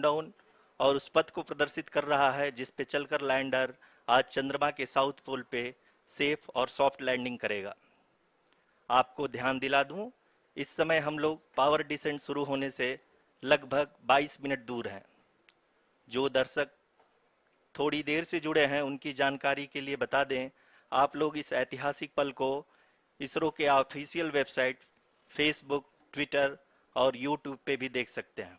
Countdown और उस पथ को प्रदर्शित कर रहा है जिस पे चलकर लैंडर आज चंद्रमा के साउथ पोल पे सेफ और सॉफ्ट लैंडिंग करेगा। आपको ध्यान दिला दूं, इस समय हम लोग पावर डिसेंट शुरू होने से लगभग 22 मिनट दूर हैं। जो दर्शक थोड़ी देर से जुड़े हैं उनकी जानकारी के लिए बता दें, आप लोग इस ऐतिहासिक पल को इसरो के ऑफिशियल वेबसाइट, फेसबुक, ट्विटर और यूट्यूब पे भी देख सकते हैं।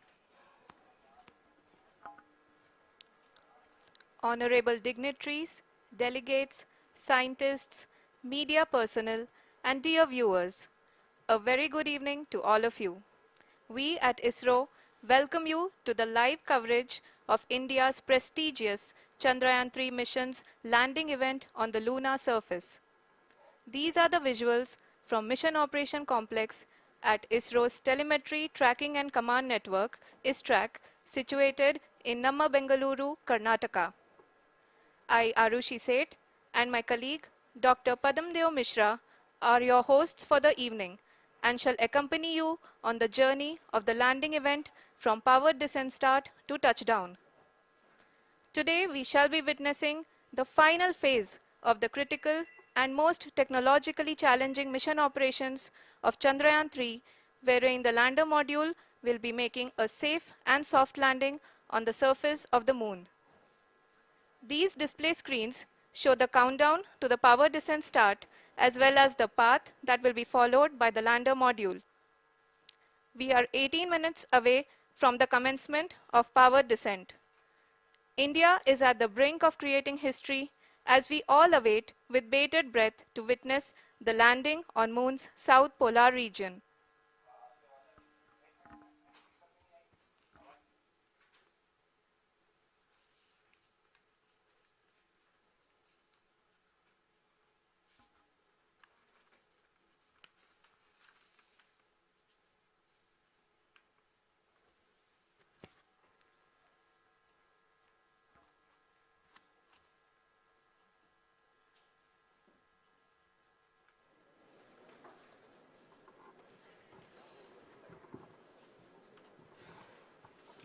Honorable dignitaries, delegates, scientists, media personnel, and dear viewers, a very good evening to all of you. We at ISRO welcome you to the live coverage of India's prestigious Chandrayaan-3 mission's landing event on the lunar surface. These are the visuals from Mission Operation Complex at ISRO's Telemetry Tracking and Command Network, ISTRAC, situated in Namma, Bengaluru, Karnataka. I, Arushi Seth, and my colleague, Dr. Padamdeo Mishra, are your hosts for the evening and shall accompany you on the journey of the landing event from powered descent start to touchdown. Today, we shall be witnessing the final phase of the critical and most technologically challenging mission operations of Chandrayaan-3, wherein the lander module will be making a safe and soft landing on the surface of the moon. These display screens show the countdown to the power descent start as well as the path that will be followed by the lander module. We are 18 minutes away from the commencement of power descent. India is at the brink of creating history as we all await with bated breath to witness the landing on Moon's south polar region.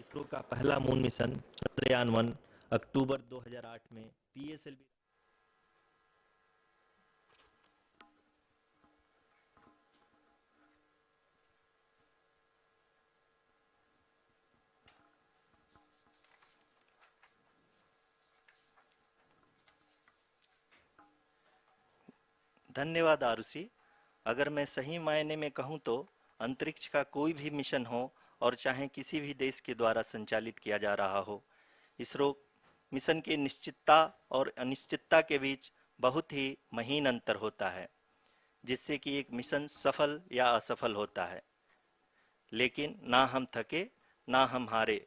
ISRO का पहला moon mission Chandrayaan one अक्टूबर 2008 में PSLV धन्यवाद आरुषि। अगर मैं सही मायने में कहूं तो अंतरिक्ष का कोई भी मिशन हो और चाहे किसी भी देश के द्वारा संचालित किया जा रहा हो, इसरो मिशन की निश्चितता और अनिश्चितता के बीच बहुत ही महीन अंतर होता है, जिससे कि एक मिशन सफल या असफल होता है। लेकिन ना हम थके ना हम हारे।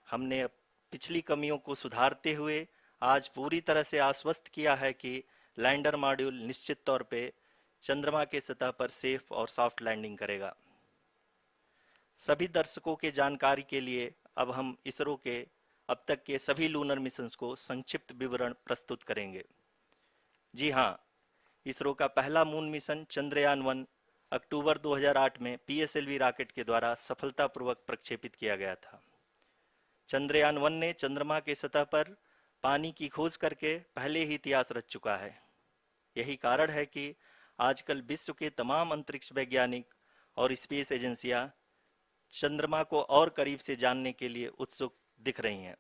हमने पिछली कमियों को सुधारते हुए आज पूरी तरह से आश्वस्त किया है कि लैंडर मॉड्यूल निश्चित तौर पे चंद्रमा के सतह पर सेफ और सॉफ्ट लैंडिंग करेगा। सभी दर्शकों के जानकारी के लिए अब हम इसरो के अब तक के सभी लूनर मिशंस को संक्षिप्त विवरण प्रस्तुत करेंगे। जी हाँ, इसरो का पहला मून मिशन चंद्रयान-1 अक्टूबर 2008 में पीएसएलवी रॉकेट के द्वारा सफलतापूर्वक प्रक्षेपित किया गया था। चंद्रयान-1 ने चंद्रमा के सतह पर पानी की खोज करके पहले ही इतिहास रच चुका है। यही कारण है कि आजकल विश्व के तमाम अंतरिक्ष वैज्ञानिक और स्पेस एजेंसियां चंद्रमा को और करीब से जानने के लिए उत्सुक दिख रही हैं।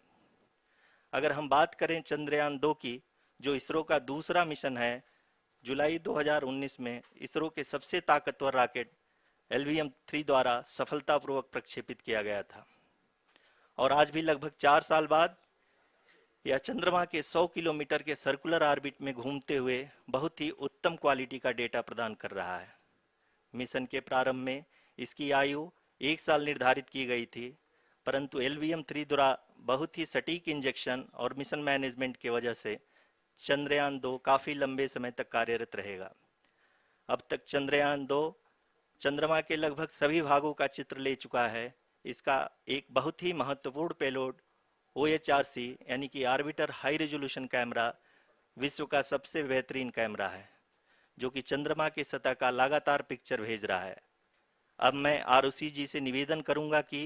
अगर हम बात करें चंद्रयान-2 की, जो इसरो का दूसरा मिशन है, जुलाई 2019 में इसरो के सबसे ताकतवर रॉकेट LVM-3 द्वारा सफलतापूर्वक प्रक्षेपित किया गया था और आज भी लगभग 4 साल बाद यह चंद्रमा के 100 किलोमीटर के सर्कुलर ऑर्बिट में घूमते हुए बहुत ही उत्तम क्वालिटी का डेटा प्रदान कर रहा है। मिशन के प्रारंभ में इसकी आयु 1 साल निर्धारित की गई थी, परंतु LVM-3 द्वारा बहुत ही सटीक इंजेक्शन और मिशन मैनेजमेंट की वजह से चंद्रयान-2 काफी लंबे समय तक कार्यरत रहेगा। अब तक चंद्रयान-2 चंद्रमा के लगभग सभी भागों का चित्र ले चुका है। इसका एक बहुत ही महत्वपूर्ण पेलोड OHRC यानी कि ऑर्बिटर हाई रेजोल्यूशन कैमरा विश्व का सबसे बेहतरीन कैमरा है, जो कि चंद्रमा के सतह का लगातार पिक्चर भेज रहा है। अब मैं आरुषि जी से निवेदन करूंगा कि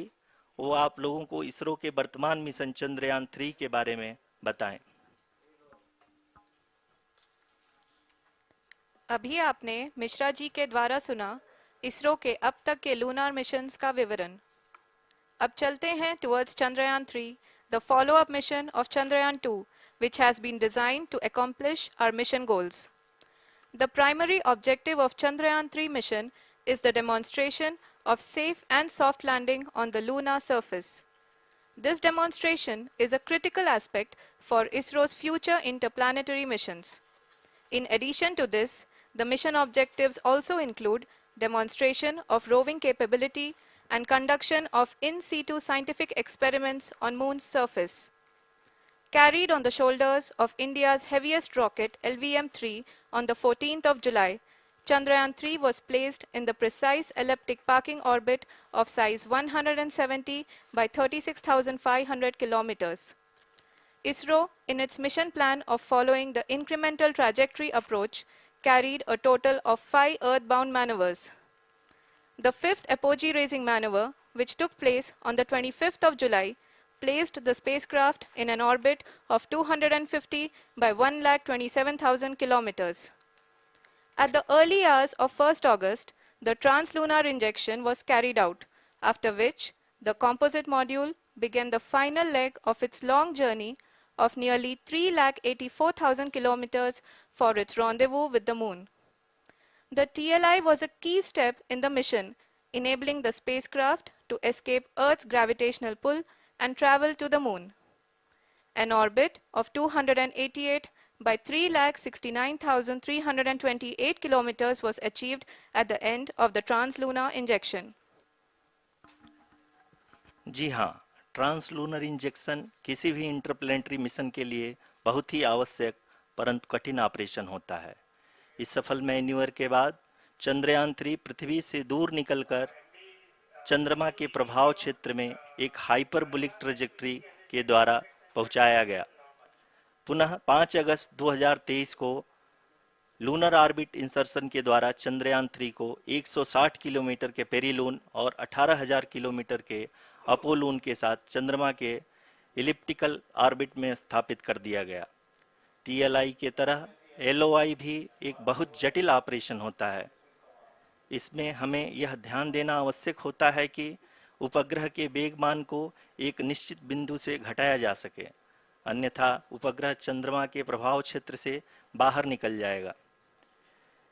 वो आप लोगों को इसरो के वर्तमान मिशन चंद्रयान-3 के बारे में बताएं। अभी आपने मिश्रा जी के द्वारा सुना इसरो के अब तक के लूनार मिशंस का विवरण। अब चलते हैं towards Chandrayaan-3, the follow-up mission of Chandrayaan-2, which has been designed to accomplish our mission goals. The primary objective of Chandrayaan-3 mission is the demonstration of safe and soft landing on the lunar surface. This demonstration is a critical aspect for ISRO's future interplanetary missions. In addition to this, the mission objectives also include demonstration of roving capability and conduction of in-situ scientific experiments on Moon's surface. Carried on the shoulders of India's heaviest rocket LVM-3 on the 14th of July, Chandrayaan-3 was placed in the precise elliptic parking orbit of size 170 by 36,500 kilometers. ISRO, in its mission plan of following the incremental trajectory approach, carried a total of 5 earthbound maneuvers. The fifth apogee-raising maneuver, which took place on the 25th of July, placed the spacecraft in an orbit of 250 by 1,27,000 kilometers. At the early hours of 1st August, the translunar injection was carried out, after which the composite module began the final leg of its long journey of nearly 3,84,000 kilometers for its rendezvous with the Moon. The TLI was a key step in the mission, enabling the spacecraft to escape Earth's gravitational pull and travel to the Moon. An orbit of 288 by 3,69,328 kilometers was achieved at the end of the translunar injection. जी हाँ, translunar injection किसी भी interplanetary mission के लिए बहुत ही आवश्यक परंतु कठिन operation होता है। इस सफल मैन्यूवर के बाद चंद्रयान-3 पृथ्वी से दूर निकलकर चंद्रमा के प्रभाव क्षेत्र में एक हाइपरबोलिक ट्रेजेक्ट्री के द्वारा पहुंचाया गया। पुनः 5 अगस्त 2023 को लूनर ऑर्बिट इंसर्शन के द्वारा चंद्रयान-3 को 160 किलोमीटर के पेरीलून और 18,000 किलोमीटर के अपोलून के साथ चंद्रमा के इलिप्टिकल ऑर्बिट में स्थापित कर दिया गया। टीएलआई के तरह एलओआई भी एक बहुत जटिल ऑपरेशन होता है। इसमें हमें यह ध्यान देना आवश्यक होता है कि उपग्रह के वेगमान को एक निश्चित बिंदु से घटाया जा सके, अन्यथा उपग्रह चंद्रमा के प्रभाव क्षेत्र से बाहर निकल जाएगा।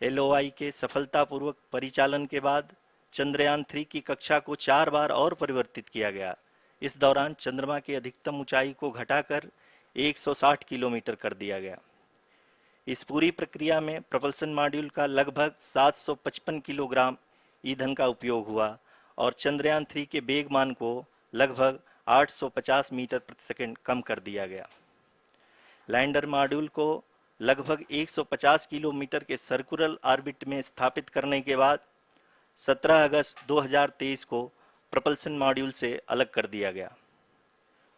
एलओआई के सफलतापूर्वक परिचालन के बाद चंद्रयान-3 की कक्षा को 4 बार और परिवर्तित किया गया। इस दौरान चंद्रमा की अधिकतम ऊंचाई को घटाकर 160 किलोमीटर कर दिया गया। इस पूरी प्रक्रिया में प्रपल्सन मॉड्यूल का लगभग 755 किलोग्राम ईंधन का उपयोग हुआ और चंद्रयान-3 के वेगमान को लगभग 850 मीटर प्रति सेकंड कम कर दिया गया। लैंडर मॉड्यूल को लगभग 150 किलोमीटर के सर्कुलर ऑर्बिट में स्थापित करने के बाद 17 अगस्त 2023 को प्रपल्सन मॉड्यूल से अलग कर दिया गया।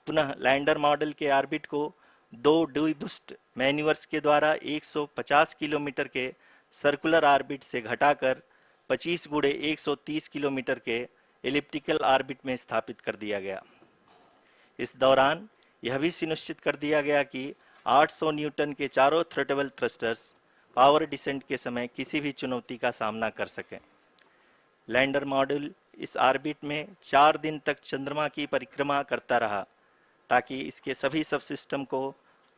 पुनः लैंडर मॉडल के ऑर्बिट को 2 डीबूस्ट मैन्यूवर्स के द्वारा 150 किलोमीटर के सर्कुलर ऑर्बिट से घटाकर 25 गुणे 130 किलोमीटर के एलिप्टिकल ऑर्बिट में स्थापित कर दिया गया। इस दौरान यह भी सुनिश्चित कर दिया गया कि 800 न्यूटन के चारों थ्रोटेबल थ्रस्टर्स पावर डिसेंट के समय किसी भी चुनौती का सामना कर सकें। लैंडर मॉड्यूल इस ऑर्बिट में 4 दिन तक चंद्रमा की परिक्रमा करता रहा ताकि इसके सभी सबसिस्टम को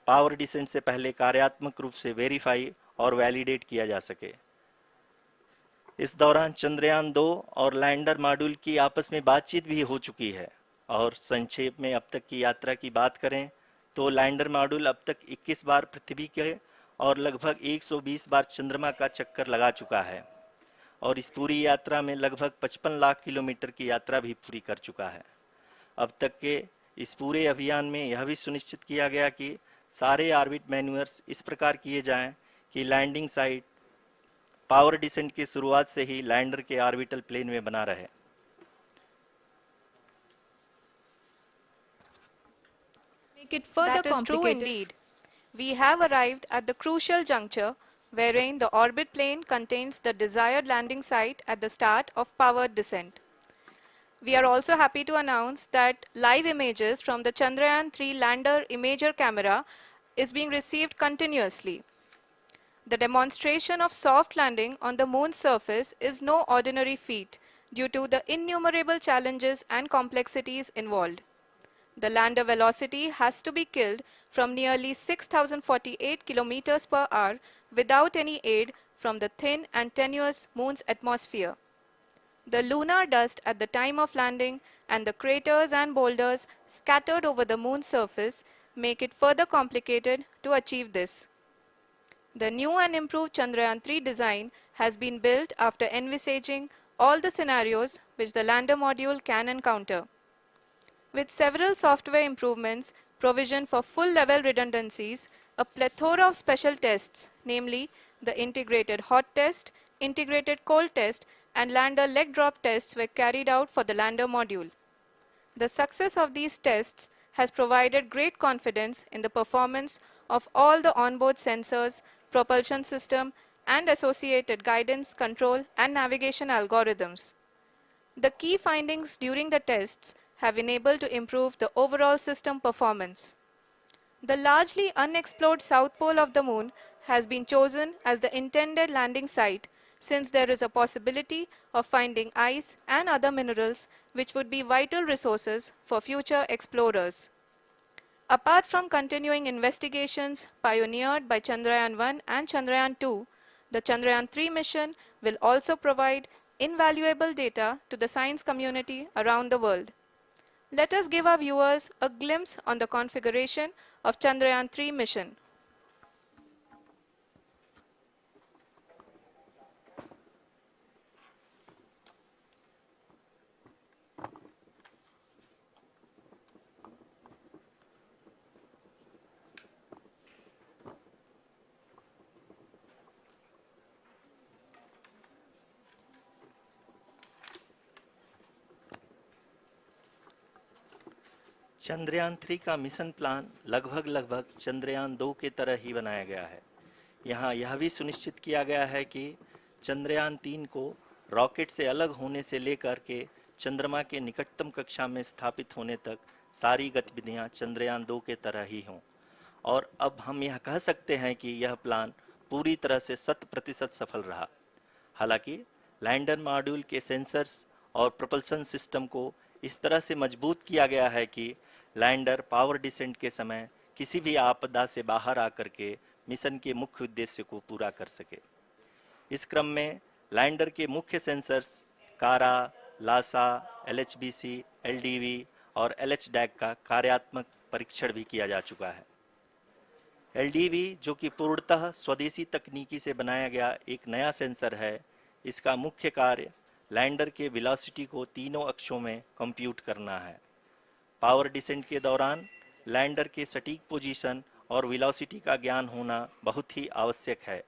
पावर डिसेंट से पहले कार्यात्मक रूप से वेरीफाई और वैलिडेट किया जा सके। इस दौरान चंद्रयान-2 और लैंडर मॉड्यूल की आपस में बातचीत भी हो चुकी है। और संक्षेप में अब तक की यात्रा की बात करें तो लैंडर मॉड्यूल अब तक 21 बार पृथ्वी के और लगभग 120 बार चंद्रमा का चक्कर लगा चुका है और इस पूरी यात्रा में लगभग 55 लाख किलोमीटर की यात्रा भी पूरी कर चुका है। अब तक के इस पूरे अभियान में यह भी सुनिश्चित किया गया कि सारे ऑर्बिट मैन्यूवर्स इस प्रकार किए जाएं कि लैंडिंग साइट पावर डिसेंट की शुरुआत से ही लैंडर के ऑर्बिटल प्लेन में बना रहे। That is true indeed. We have arrived at the crucial juncture wherein the orbit plane contains the desired landing site at the start of powered descent. We are also happy to announce that live images from the Chandrayaan-3 lander imager camera is being received continuously. The demonstration of soft landing on the moon's surface is no ordinary feat due to the innumerable challenges and complexities involved. The lander velocity has to be killed from nearly 6,048 kilometers per hour without any aid from the thin and tenuous moon's atmosphere. The lunar dust at the time of landing and the craters and boulders scattered over the moon's surface make it further complicated to achieve this. The new and improved Chandrayaan-3 design has been built after envisaging all the scenarios which the lander module can encounter. With several software improvements, provision for full-level redundancies, a plethora of special tests, namely the integrated hot test, integrated cold test, and lander leg drop tests were carried out for the lander module. The success of these tests has provided great confidence in the performance of all the onboard sensors, propulsion system, and associated guidance, control, and navigation algorithms. The key findings during the tests have enabled to improve the overall system performance. The largely unexplored south pole of the moon has been chosen as the intended landing site since there is a possibility of finding ice and other minerals which would be vital resources for future explorers. Apart from continuing investigations pioneered by Chandrayaan-1 and Chandrayaan-2, the Chandrayaan-3 mission will also provide invaluable data to the science community around the world. Let us give our viewers a glimpse on the configuration of Chandrayaan-3 mission. Chandrayaan-3 का mission plan लगभग चंद्रयान-2 के तरह ही बनाया गया है। यहाँ यह भी सुनिश्चित किया गया है कि चंद्रयान-3 को रॉकेट से अलग होने से लेकर के चंद्रमा के निकटतम कक्षा में स्थापित होने तक सारी गतिविधियाँ चंद्रयान-2 के तरह ही हों। और अब हम यह कह सकते हैं कि यह प्लान पूरी तरह से 100% सफल रहा। हालांकि लैंडर मॉड्यूल के सेंसर्स और प्रोपल्शन सिस्टम को इस तरह से मजबूत किया गया है कि लैंडर पावर डिसेंट के समय किसी भी आपदा से बाहर आकर के मिशन के मुख्य उद्देश्य को पूरा कर सके। इस क्रम में लैंडर के मुख्य सेंसर्स कारा, लासा, LHBC, LDV और LHDAC का कार्यात्मक परीक्षण भी किया जा चुका है। LDV जो कि पूर्णतः स्वदेशी तकनीकी से बनाया गया एक नया सेंसर है, इसका मुख्य कार्य लैंडर के वेलोसिटी को तीनों अक्षों में कंप्यूट करना है। पावर डिसेंट के दौरान लैंडर के सटीक पोजीशन और वेलोसिटी का ज्ञान होना बहुत ही आवश्यक है।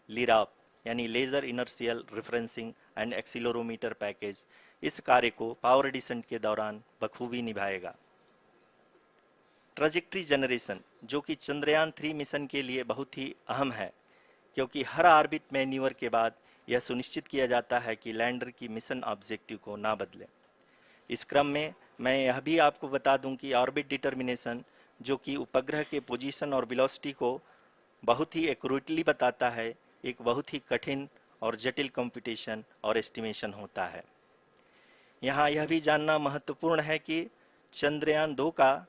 लिराप यानी laser inertial referencing and accelerometer package इस कार्य को पावर डिसेंट के दौरान बखूबी निभाएगा। ट्रैजेक्टरी जनरेशन जो कि चंद्रयान-3 मिशन के लिए बहुत ही अहम है, क्योंकि हर ऑर्बिट मैन्यूवर के बाद यह सुनिश्चित किया जाता है कि लैंडर की मिशन ऑब्जेक्टिव को ना बदले। इस क्रम में मैं यह भी आपको बता दूं कि ऑर्बिट डिटर्मिनेशन जो कि उपग्रह के पोजीशन और वेलोसिटी को बहुत ही एक्यूरेटली बताता है, एक बहुत ही कठिन और जटिल कंप्यूटेशन और एस्टिमेशन होता है। यहाँ यह भी जानना महत्वपूर्ण है कि चंद्रयान-2 का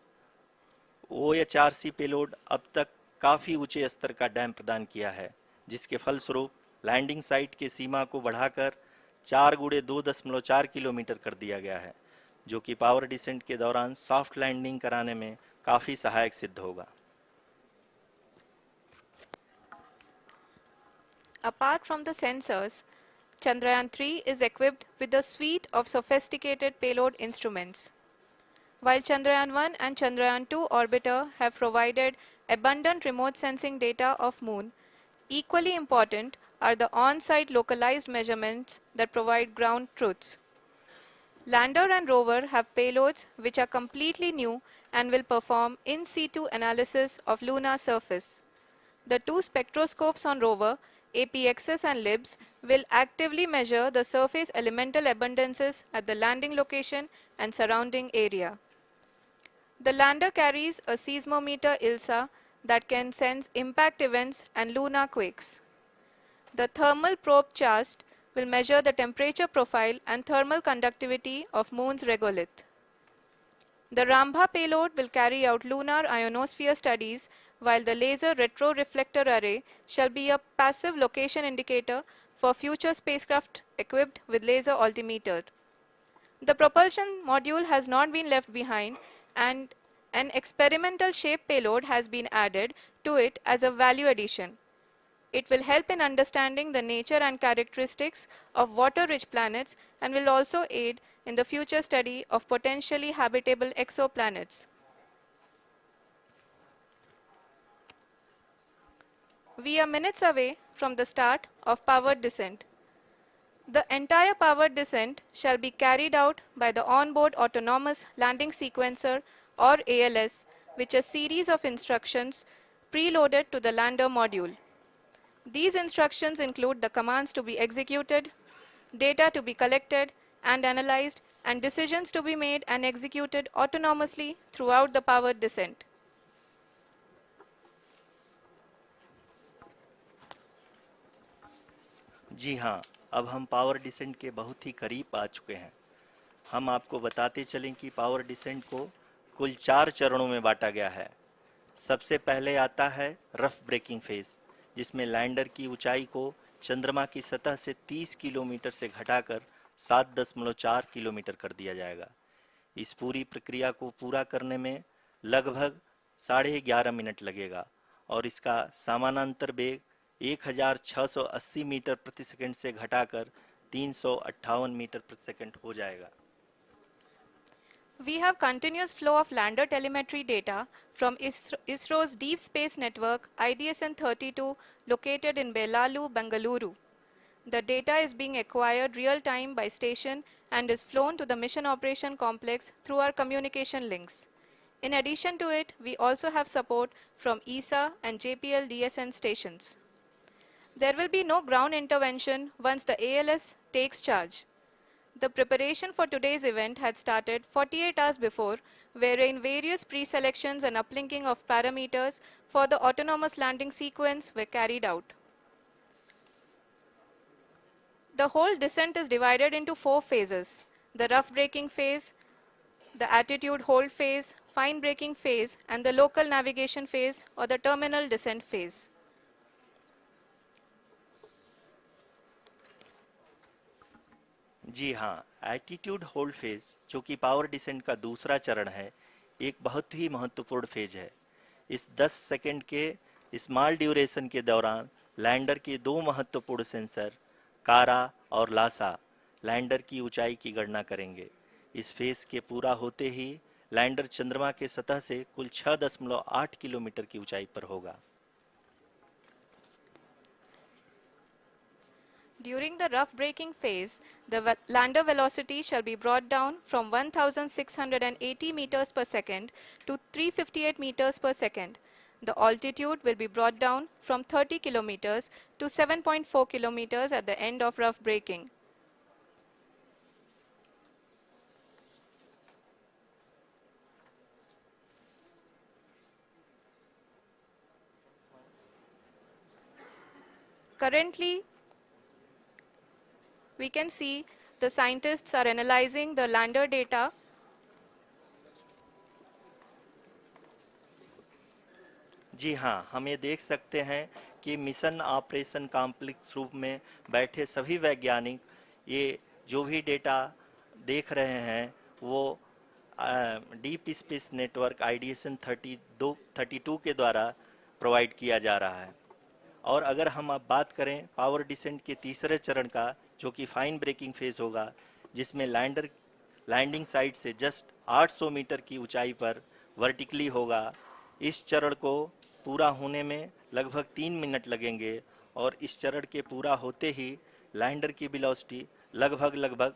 OHRC पेलोड अब तक काफ़ी ऊंचे स्तर का डैम प्रदान किया है, जिसके फलस्वरूप लैंडिंग साइट के सीमा को बढ़ाकर 4 × 2.4 किलोमीटर कर दिया गया है, जो कि पावर डिसेंट के दौरान सॉफ्ट लैंडिंग कराने में काफ़ी सहायक सिद्ध होगा। Apart from the sensors, Chandrayaan-3 is equipped with a suite of sophisticated payload instruments. While Chandrayaan-1 and Chandrayaan-2 orbiter have provided abundant remote sensing data of Moon, equally important are the on-site localized measurements that provide ground truths. Lander and rover have payloads which are completely new and will perform in-situ analysis of lunar surface. The two spectroscopes on rover, APXS and LIBS, will actively measure the surface elemental abundances at the landing location and surrounding area. The lander carries a seismometer ILSA that can sense impact events and lunar quakes. The thermal probe CHAST will measure the temperature profile and thermal conductivity of Moon's regolith. The Rambha payload will carry out lunar ionosphere studies, while the laser retroreflector array shall be a passive location indicator for future spacecraft equipped with laser altimeter. The propulsion module has not been left behind, and an experimental shape payload has been added to it as a value addition. It will help in understanding the nature and characteristics of water-rich planets and will also aid in the future study of potentially habitable exoplanets. We are minutes away from the start of powered descent. The entire powered descent shall be carried out by the onboard autonomous landing sequencer or ALS, which is a series of instructions preloaded to the lander module. These instructions include the commands to be executed, data to be collected and analyzed, and decisions to be made and executed autonomously throughout the powered descent. जी हाँ, अब हम power descent के बहुत ही करीब आ चुके हैं। हम आपको बताते चलें कि पावर डिसेंट को कुल 4 चरणों में बांटा गया है। सबसे पहले आता है रफ ब्रेकिंग फेज, जिसमें लैंडर की ऊंचाई को चंद्रमा की सतह से 30 किलोमीटर से घटाकर 7.4 किलोमीटर कर दिया जाएगा। इस पूरी प्रक्रिया को पूरा करने में लगभग 11.5 मिनट लगेगा और इसका समानांतर वेग 1680 मीटर प्रति सेकंड से घटाकर 358 मीटर प्रति सेकंड हो जाएगा। We have continuous flow of lander telemetry data from ISRO's Deep Space Network IDSN-32 located in Belalu, Bengaluru. The data is being acquired real-time by station and is flown to the Mission Operation Complex through our communication links. In addition to it, we also have support from ESA and JPL DSN stations. There will be no ground intervention once the ALS takes charge. The preparation for today's event had started 48 hours before, wherein various pre-selections and uplinking of parameters for the autonomous landing sequence were carried out. The whole descent is divided into 4 phases: the rough braking phase, the attitude hold phase, fine braking phase, and the local navigation phase or the terminal descent phase. जी हाँ, attitude hold phase, जो कि power descent का दूसरा चरण है, एक बहुत ही महत्वपूर्ण फेज है। इस 10 सेकंड के स्मॉल ड्यूरेशन के दौरान लैंडर के 2 महत्वपूर्ण सेंसर कारा और लासा लैंडर की ऊंचाई की गणना करेंगे। इस फेज के पूरा होते ही लैंडर चंद्रमा के सतह से कुल 6.8 किलोमीटर की ऊंचाई पर होगा। During the rough braking phase, the lander velocity shall be brought down from 1680 meters per second to 358 meters per second. The altitude will be brought down from 30 kilometers to 7.4 kilometers at the end of rough braking. Currently, we can see the scientists are analyzing the lander data. जी हाँ, हम ये देख सकते हैं कि mission operation complex रूप में बैठे सभी वैज्ञानिक ये जो भी डेटा देख रहे हैं वो डीप स्पेस नेटवर्क IDSN 32 के द्वारा प्रोवाइड किया जा रहा है। और अगर हम अब बात करें पावर डिसेंट के तीसरे चरण का, जो कि फाइन ब्रेकिंग फेज होगा, जिसमें लैंडर लैंडिंग साइट से जस्ट 800 मीटर की ऊंचाई पर वर्टिकली होगा। इस चरण को पूरा होने में लगभग 3 मिनट लगेंगे और इस चरण के पूरा होते ही लैंडर की वेलोसिटी लगभग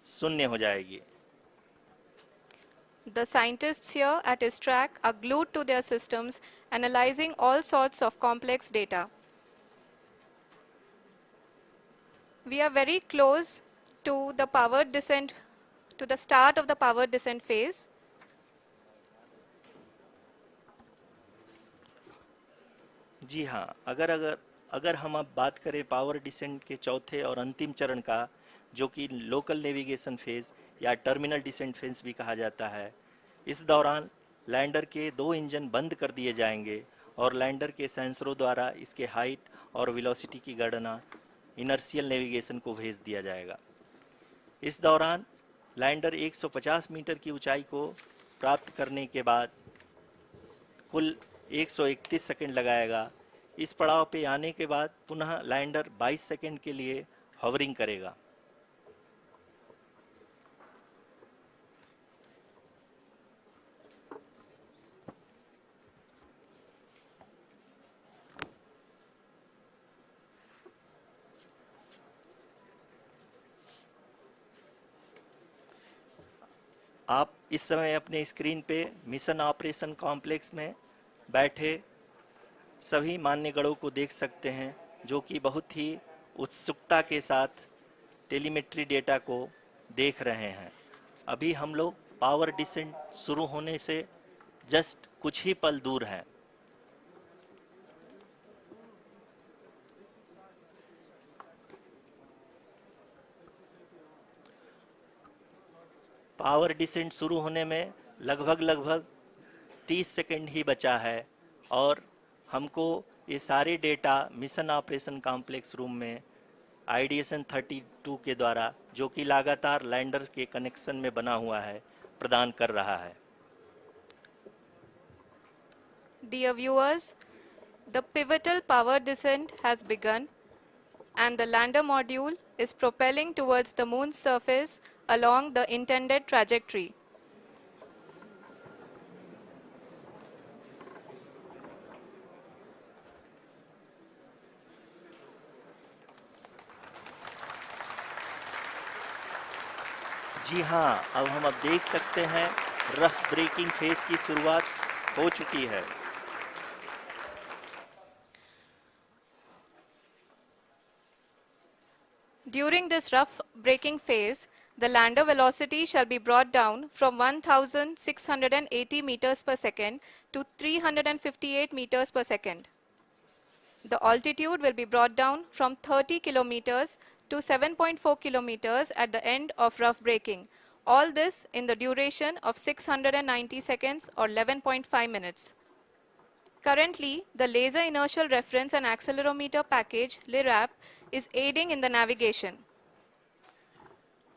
शून्य हो जाएगी। The scientists here at ISRO are glued to their systems, analyzing all sorts of complex data. We are very close to the powered descent, to the start of the powered descent phase. जी हाँ, अगर अगर अगर हम अब बात करें power descent के चौथे और अंतिम चरण का, जो कि लोकल नेविगेशन फेज या टर्मिनल डिसेंट फेज भी कहा जाता है, इस दौरान लैंडर के दो इंजन बंद कर दिए जाएंगे और लैंडर के सेंसरों द्वारा इसके हाइट और वेलोसिटी की गणना इनर्शियल नेविगेशन को भेज दिया जाएगा। इस दौरान लैंडर 150 मीटर की ऊंचाई को प्राप्त करने के बाद कुल 131 सेकंड लगाएगा। इस पड़ाव पे आने के बाद पुनः लैंडर 22 सेकंड के लिए हॉवरिंग करेगा। आप इस समय अपने स्क्रीन पे मिशन ऑपरेशन कॉम्प्लेक्स में बैठे सभी मान्यगणों को देख सकते हैं, जो कि बहुत ही उत्सुकता के साथ टेलीमेट्री डेटा को देख रहे हैं। अभी हम लोग पावर डिसेंट शुरू होने से जस्ट कुछ ही पल दूर हैं। पावर डिसेंट शुरू होने में लगभग 30 सेकंड ही बचा है और हमको ये सारे data mission operation complex room में आईडीएसएन 32 के द्वारा, जो कि लगातार लैंडर के कनेक्शन में बना हुआ है, प्रदान कर रहा है। Dear viewers, the pivotal power descent has begun and the lander module is propelling towards the moon's surface along the intended trajectory. जी हाँ, अब हम देख सकते हैं रफ ब्रेकिंग फेज की शुरुआत हो चुकी है। During this rough braking phase, the lander velocity shall be brought down from 1680 meters per second to 358 meters per second. The altitude will be brought down from 30 kilometers to 7.4 kilometers at the end of rough braking. All this in the duration of 690 seconds or 11.5 minutes. Currently, the Laser Inertial Reference and Accelerometer package (LIRAP) is aiding in the navigation.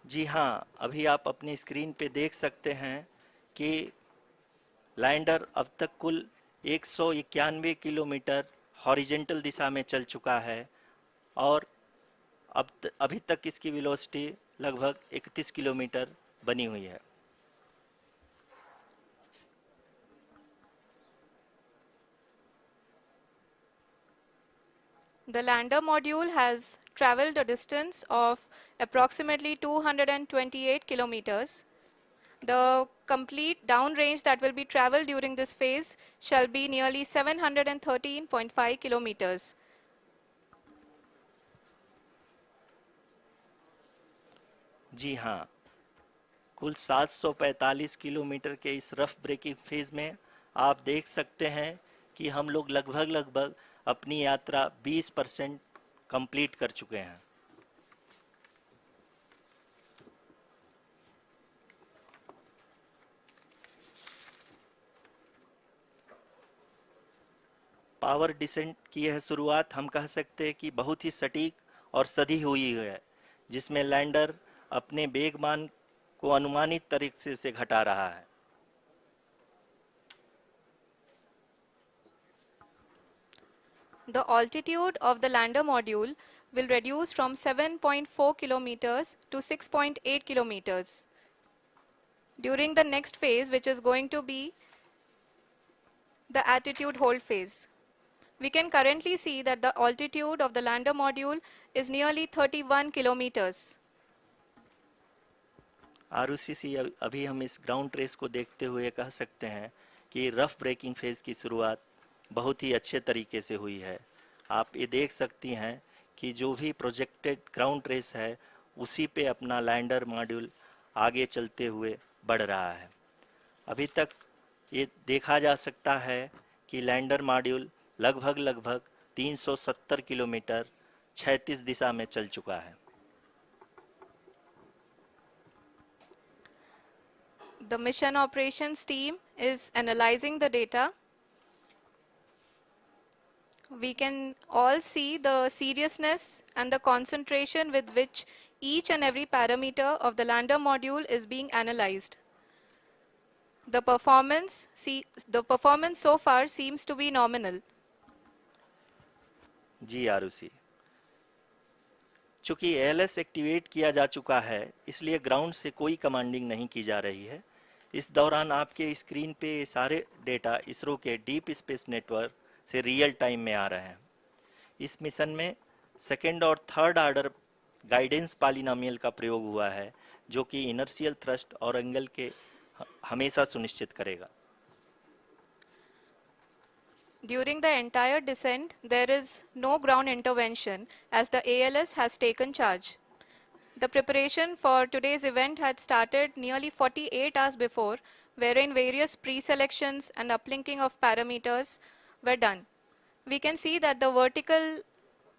जी हाँ, अभी आप अपनी screen पे देख सकते हैं कि lander अब तक कुल 191 किलोमीटर हॉरिजेंटल दिशा में चल चुका है और अभी तक इसकी वेलोसिटी लगभग 31 किलोमीटर बनी हुई है। The lander module has traveled a distance of approximately 228 kilometers. The complete downrange that will be traveled during this phase shall be nearly 713.5 kilometers. जी हाँ, कुल 745 किलोमीटर के इस रफ ब्रेकिंग फेज में आप देख सकते हैं कि हम लोग लगभग अपनी यात्रा 20% कंप्लीट कर चुके हैं। पावर डिसेंट की यह शुरुआत हम कह सकते हैं कि बहुत ही सटीक और सधी हुई है, जिसमें लैंडर अपने वेगमान को अनुमानित तरीके से घटा रहा है। The altitude of the lander module will reduce from 7.4 kilometers to 6.8 kilometers. During the next phase, which is going to be the attitude hold phase, we can currently see that the altitude of the lander module is nearly 31 kilometers. Arushi, अभी हम इस ground trace को देखते हुए कह सकते हैं कि रफ ब्रेकिंग फेज की शुरुआत बहुत ही अच्छे तरीके से हुई है। आप ये देख सकती हैं कि जो भी प्रोजेक्टेड ग्राउंड रेस है उसी पे अपना लैंडर मॉड्यूल आगे चलते हुए बढ़ रहा है। अभी तक ये देखा जा सकता है कि लैंडर मॉड्यूल लगभग 370 किलोमीटर क्षैतिज दिशा में चल चुका है। The mission operations team is analyzing the data. We can all see the seriousness and the concentration with which each and every parameter of the lander module is being analyzed. The performance so far seems to be nominal. जी आरुषि, चूंकि ALS activate किया जा चुका है इसलिए ground से कोई commanding नहीं की जा रही है। इस दौरान आपके स्क्रीन पे ये सारे डेटा इसरो के डीप स्पेस नेटवर्क से रियल टाइम में आ रहे हैं। इस मिशन में सेकेंड और थर्ड ऑर्डर गाइडेंस पॉलिनोमियल का प्रयोग हुआ है जो कि इनर्शियल थ्रस्ट और एंगल के हमेशा सुनिश्चित करेगा। During the entire descent, there is no ground intervention as the ALS has taken charge. The preparation for today's event had started nearly 48 hours before, wherein various pre-selections and uplinking of parameters were done. We can see that the vertical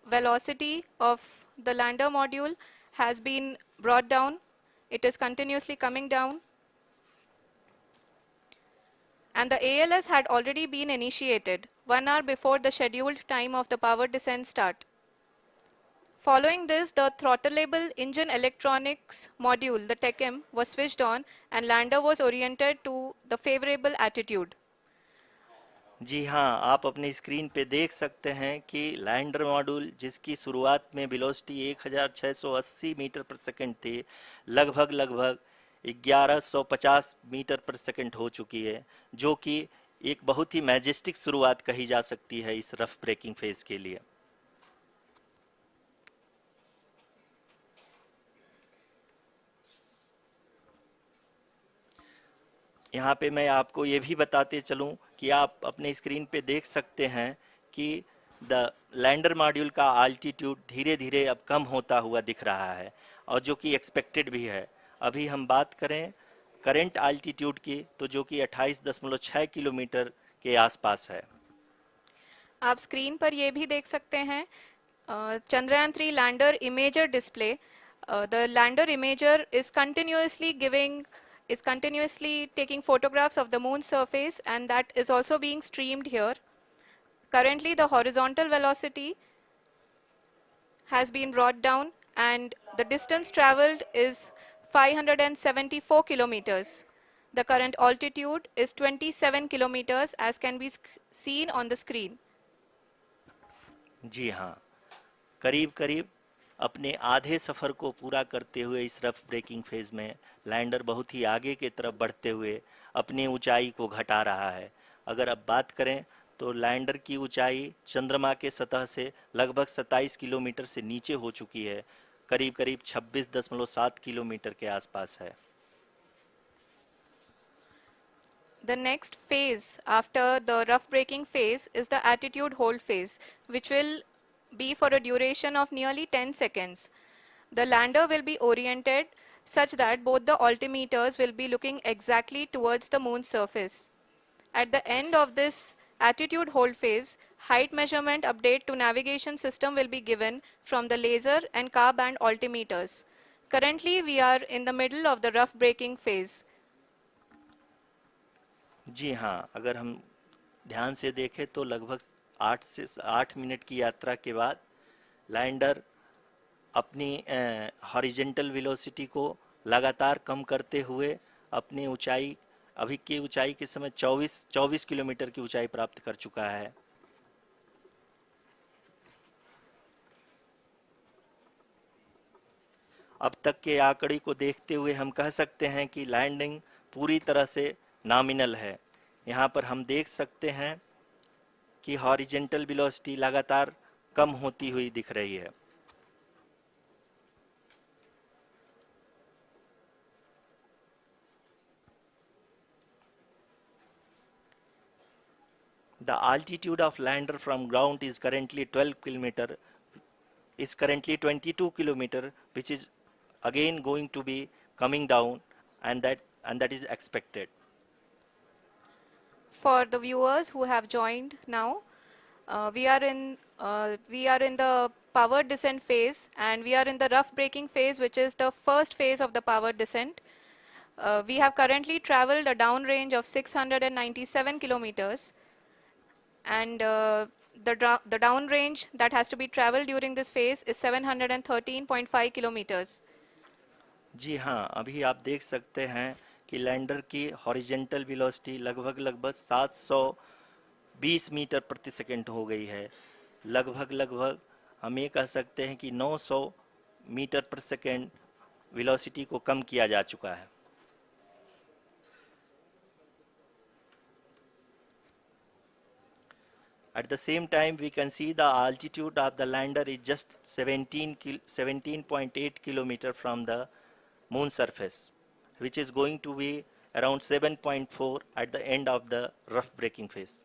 velocity of the lander module has been brought down. It is continuously coming down. And the ALS had already been initiated 1 hour before the scheduled time of the power descent start. Following this, the throttleable engine electronics module, the TECM, was switched on and lander was oriented to the favorable attitude. जी हाँ, आप अपने screen पे देख सकते हैं कि lander module जिसकी शुरुआत में वेलोसिटी 1680 मीटर पर सेकंड थी, लगभग 1150 मीटर पर सेकंड हो चुकी है, जो कि एक बहुत ही मैजेस्टिक शुरुआत कही जा सकती है इस रफ ब्रेकिंग फेज के लिए। यहाँ पे मैं आपको ये भी बताते चलूँ कि आप अपने स्क्रीन पे देख सकते हैं कि द लैंडर मॉड्यूल का आल्टीट्यूड धीरे धीरे अब कम होता हुआ दिख रहा है और जो कि एक्सपेक्टेड भी है। अभी हम बात करें करंट आल्टीट्यूड की तो जो कि 28.6 किलोमीटर के आसपास है। आप स्क्रीन पर ये भी देख सकते हैं Chandrayaan-3 lander imager display. The lander imager is continuously taking photographs of the moon's surface, and that is also being streamed here. Currently, the horizontal velocity has been brought down and the distance traveled is 574 kilometers. The current altitude is 27 kilometers as can be seen on the screen. जी हाँ, करीब अपने आधे सफ़र को पूरा करते हुए इस rough breaking phase में लैंडर बहुत ही आगे की तरफ बढ़ते हुए अपनी ऊंचाई को घटा रहा है। अगर अब बात करें तो लैंडर की ऊंचाई चंद्रमा के सतह से लगभग 27 किलोमीटर से नीचे हो चुकी है, करीब 26.7 किलोमीटर के आसपास है। The next phase after the rough braking phase is the attitude hold phase, which will be for a duration of nearly 10 seconds. The lander will be oriented such that both the altimeters will be looking exactly towards the moon's surface. At the end of this attitude hold phase, height measurement update to navigation system will be given from the laser and car band altimeters. Currently, we are in the middle of the rough braking phase. जी हाँ, अगर हम ध्यान से देखें तो लगभग 8 minute की यात्रा के बाद लैंडर अपनी हॉरिजेंटल वेलोसिटी को लगातार कम करते हुए अपनी ऊंचाई अभी की ऊंचाई के समय 24 किलोमीटर की ऊंचाई प्राप्त कर चुका है। अब तक के आंकड़े को देखते हुए हम कह सकते हैं कि लैंडिंग पूरी तरह से नॉमिनल है। यहाँ पर हम देख सकते हैं कि हॉरिजेंटल वेलोसिटी लगातार कम होती हुई दिख रही है। The altitude of lander from ground is currently 12 kilometer is currently 22 kilometer, which is again going to be coming down, and that is expected. For the viewers who have joined now, we are in the powered descent phase, and we are in the rough braking phase, which is the first phase of the powered descent. We have currently traveled a downrange of 697 kilometers, and the downrange that has to be traveled during this phase is 713.5 kilometers. जी हाँ, अभी आप देख सकते हैं कि lander की horizontal velocity लगभग 720 metre प्रति सेकंड हो गई है। लगभग हम ये कह सकते हैं कि 900 मीटर प्रति सेकंड वेलोसिटी को कम किया जा चुका है। At the same time, we can see the altitude of the lander is just 17.8 kilometer from the moon surface, which is going to be around 7.4 at the end of the rough braking phase.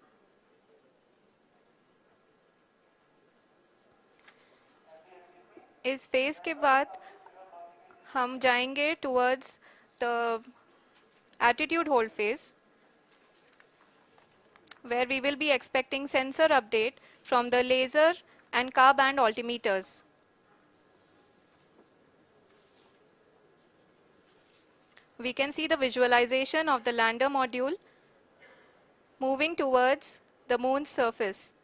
इस phase के बाद हम जाएंगे towards the attitude hold phase, where we will be expecting sensor update from the laser and car band altimeters. We can see the visualization of the lander module moving towards the moon's surface.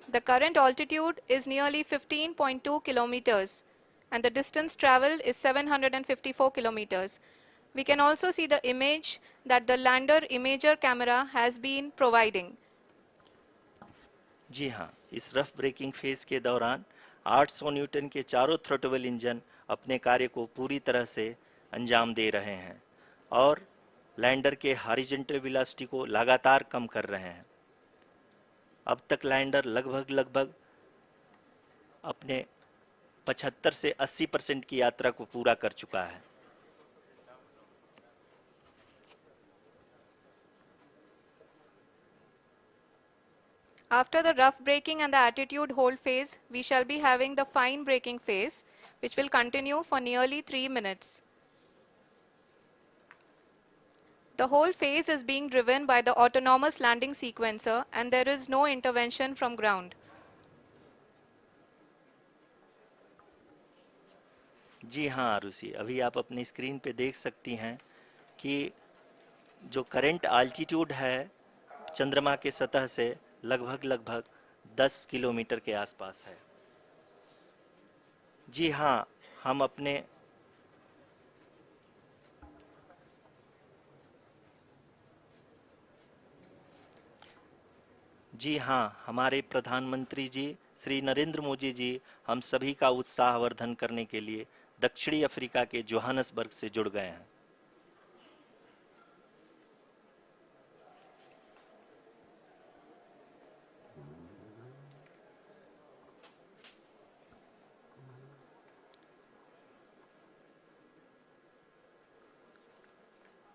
The current altitude is nearly 15.2 kilometers, and the distance traveled is 754 kilometers. We can also see the image that the lander imager camera has been providing. जी हाँ, इस rough breaking phase के दौरान 800 Newton के चारों throttle engine अपने कार्य को पूरी तरह से अंजाम दे रहे हैं और लैंडर के हॉरिजॉन्टल वेलोसिटी को लगातार कम कर रहे हैं। अब तक लैंडर लगभग अपने 75 से 80% की यात्रा को पूरा कर चुका है। After the rough braking and the attitude hold phase, we shall be having the fine braking phase, which will continue for nearly 3 minutes. The whole phase is being driven by the autonomous landing sequencer, and there is no intervention from ground. जी हाँ आरुषि, अभी आप अपनी screen पे देख सकती हैं कि जो करंट आल्टीट्यूड है चंद्रमा के सतह से लगभग 10 किलोमीटर के आसपास है। जी हाँ, हमारे प्रधानमंत्री जी श्री नरेंद्र मोदी जी हम सभी का उत्साहवर्धन करने के लिए दक्षिणी अफ्रीका के जोहानसबर्ग से जुड़ गए हैं।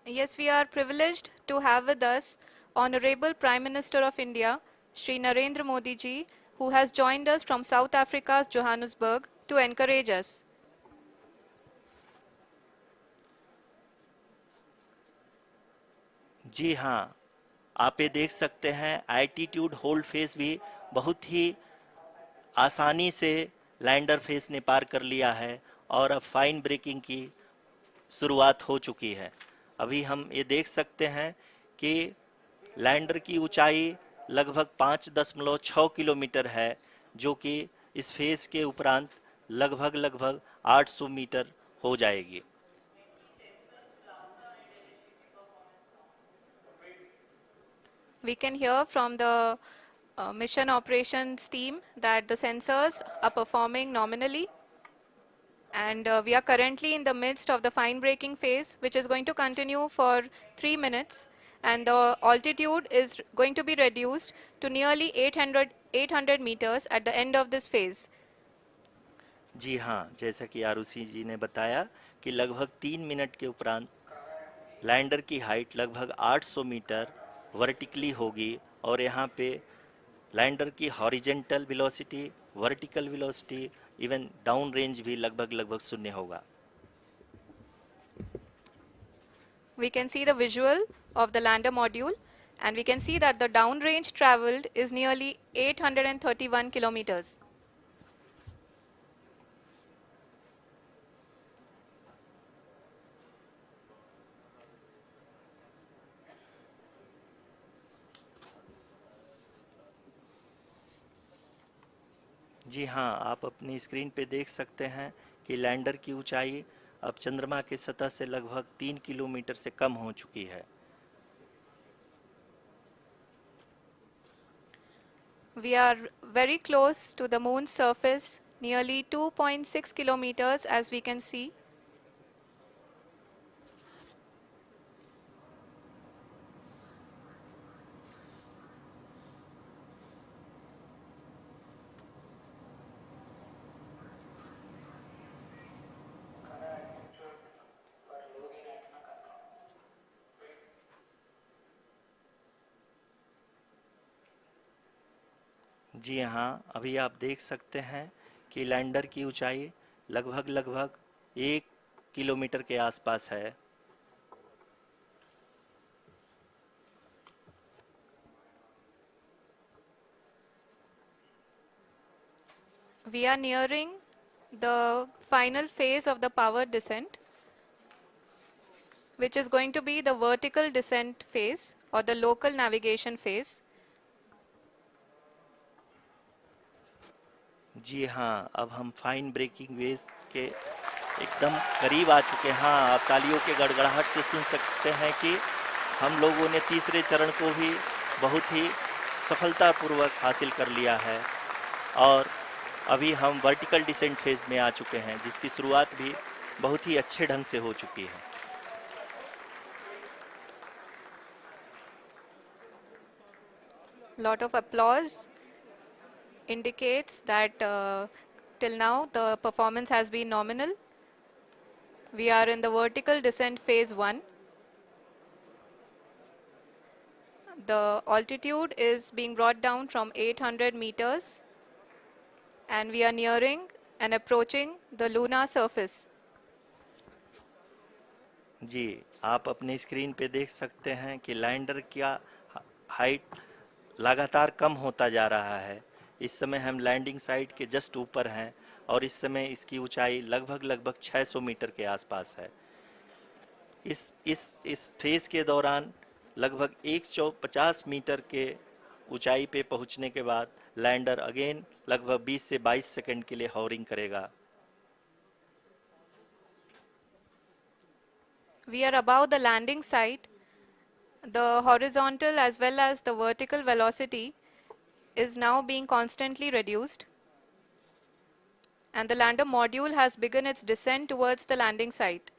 Yes, we are privileged to have with us Honorable Prime Minister of India, Shri Narendra Modi ji, who has joined us from South Africa's Johannesburg to encourage us. जी हाँ, आप ये देख सकते हैं एल्टीट्यूड होल्ड फेस भी बहुत ही आसानी से लैंडर फेस ने पार कर लिया है और अब फाइन ब्रेकिंग की शुरुआत हो चुकी है। अभी हम ये देख सकते हैं कि लैंडर की ऊंचाई लगभग 5.6 किलोमीटर है, जो कि इस फेज के उपरांत लगभग 800 मीटर हो जाएगी। We can hear from the mission operations team that the sensors are performing nominally, and we are currently in the midst of the fine braking phase, which is going to continue for 3 minutes, and the altitude is going to be reduced to nearly 800 meters at the end of this phase. जी हाँ, जैसा कि आरुषि जी ने बताया कि लगभग 3 minute के उपरांत lander की हाइट लगभग 800 मीटर वर्टिकली होगी और यहाँ पे लैंडर की horizontal velocity, vertical velocity even down range भी लगभग शून्य होगा। We can see the visual of the lander module, and we can see that the downrange traveled is nearly 831 kilometers. जी हाँ, आप अपनी स्क्रीन पे देख सकते हैं कि लैंडर की ऊंचाई अब चंद्रमा की सतह से लगभग 3 किलोमीटर से कम हो चुकी है। We are very close to the moon's surface, nearly 2.6 kilometers as we can see. जी हाँ, अभी आप देख सकते हैं कि लैंडर की ऊंचाई लगभग 1 किलोमीटर के आसपास है। We are nearing the final phase of the power descent, which is going to be the vertical descent phase or the local navigation phase. जी हाँ, अब हम फाइन ब्रेकिंग वेव्स के एकदम करीब आ चुके हैं। हाँ, आप तालियों के गड़गड़ाहट से सुन सकते हैं कि हम लोगों ने तीसरे चरण को भी बहुत ही सफलतापूर्वक हासिल कर लिया है और अभी हम वर्टिकल डिसेंट फेज में आ चुके हैं, जिसकी शुरुआत भी बहुत ही अच्छे ढंग से हो चुकी है। Lot of applause indicates that till now the performance has been nominal. We are in the vertical descent phase 1. The altitude is being brought down from 800 meters and we are nearing and approaching the lunar surface. जी, आप अपने screen पे देख सकते हैं कि lander का height लगातार कम होता जा रहा है। इस समय हम लैंडिंग साइट के जस्ट ऊपर हैं और इस समय इसकी ऊंचाई लगभग 600 मीटर के आसपास है। इस फेज के दौरान लगभग 150 मीटर के ऊंचाई पे पहुंचने के बाद लैंडर अगेन लगभग 20 से 22 सेकंड के लिए हॉवरिंग करेगा। We are above the landing site. The horizontal as well as the vertical velocity is now being constantly reduced, and the lander module has begun its descent towards the landing site.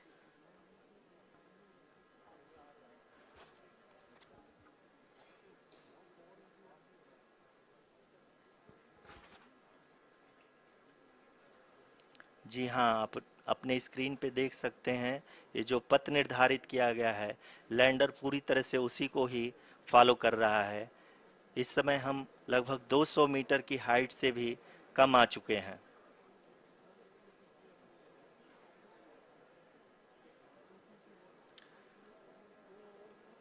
जी हाँ, आप अपने screen पे देख सकते हैं ये जो पथ निर्धारित किया गया है, लैंडर पूरी तरह से उसी को ही फॉलो कर रहा है। इस समय हम लगभग 200 मीटर की हाइट से भी कम आ चुके हैं।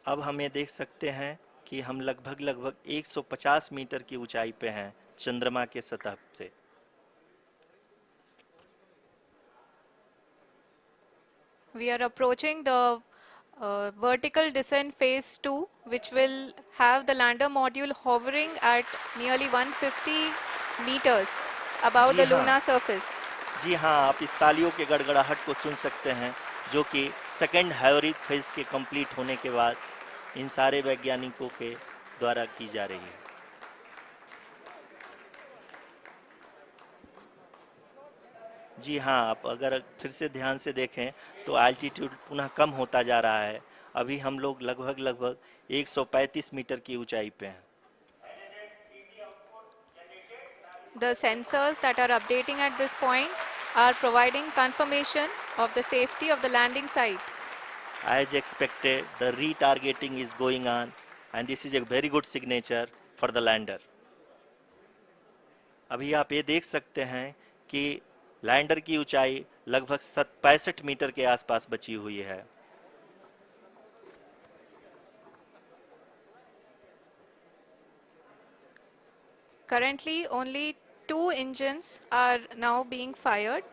अब हम ये देख सकते हैं कि हम लगभग 150 मीटर की ऊंचाई पे हैं चंद्रमा के सतह से। We are approaching the vertical descent phase 2, which will have the lander module hovering at nearly 150 meters above ji the हाँ, lunar surface. जी हाँ, आप इस तालियों के गड़गड़ाहट को सुन सकते हैं, जो कि सेकंड हाइवरिक फेज के कंप्लीट होने के बाद इन सारे वैज्ञानिकों के द्वारा की जा रही है। जी हाँ, आप अगर फिर से ध्यान से देखें तो एल्टीट्यूड पुनः कम होता जा रहा है। अभी हम लोग लगभग 135 मीटर की ऊंचाई पे हैं। The sensors that are updating at this point are providing confirmation of the safety of the landing site. As expected, the retargeting is going on and this is a very good signature for the lander. अभी आप ये देख सकते हैं कि lander की ऊंचाई लगभग 65 मीटर के आसपास बची हुई है। Currently, only 2 engines are now being fired,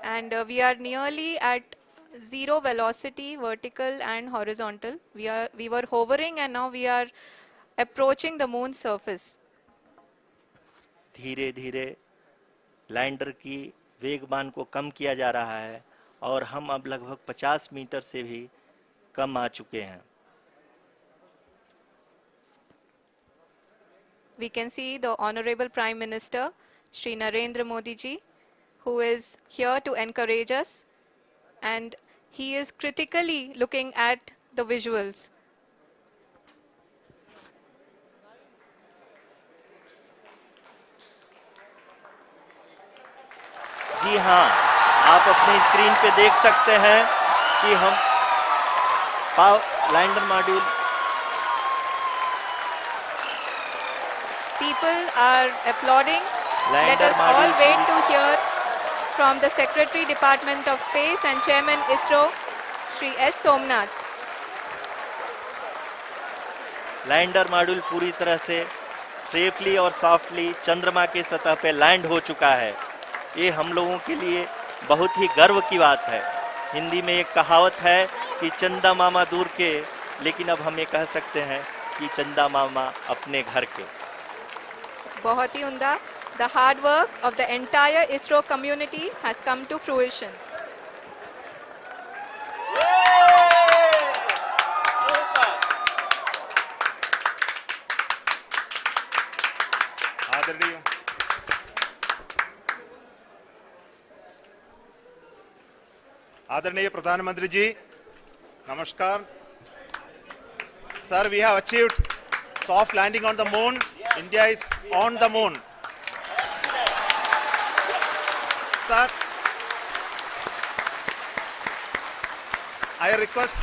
and we are nearly at zero velocity, vertical and horizontal. We were hovering, and now we are approaching the moon's surface. धीरे धीरे लैंडर की वेगमान को कम किया जा रहा है और हम अब लगभग 50 मीटर से भी कम आ चुके हैं। We can see the Honorable Prime Minister, Shri Narendra Modi ji, who is here to encourage us, and he is critically looking at the visuals. जी हाँ, आप अपने स्क्रीन पे देख सकते हैं कि हम lander module People are applauding. Let lander us all module wait to hear from the Secretary Department of Space and Chairman ISRO, Shri S. Somnath. Lander module पूरी तरह से सेफली और सॉफ्टली चंद्रमा के सतह पे लैंड हो चुका है। ये हम लोगों के लिए बहुत ही गर्व की बात है। हिंदी में एक कहावत है कि चंदा मामा दूर के, लेकिन अब हम ये कह सकते हैं कि चंदा मामा अपने घर के। बहुत ही उम्दा. The hard work of the entire ISRO community has come to fruition. आदरणीय प्रधानमंत्री जी, नमस्कार. Sir, we have achieved soft landing on the moon. India is on the moon. Sir, I request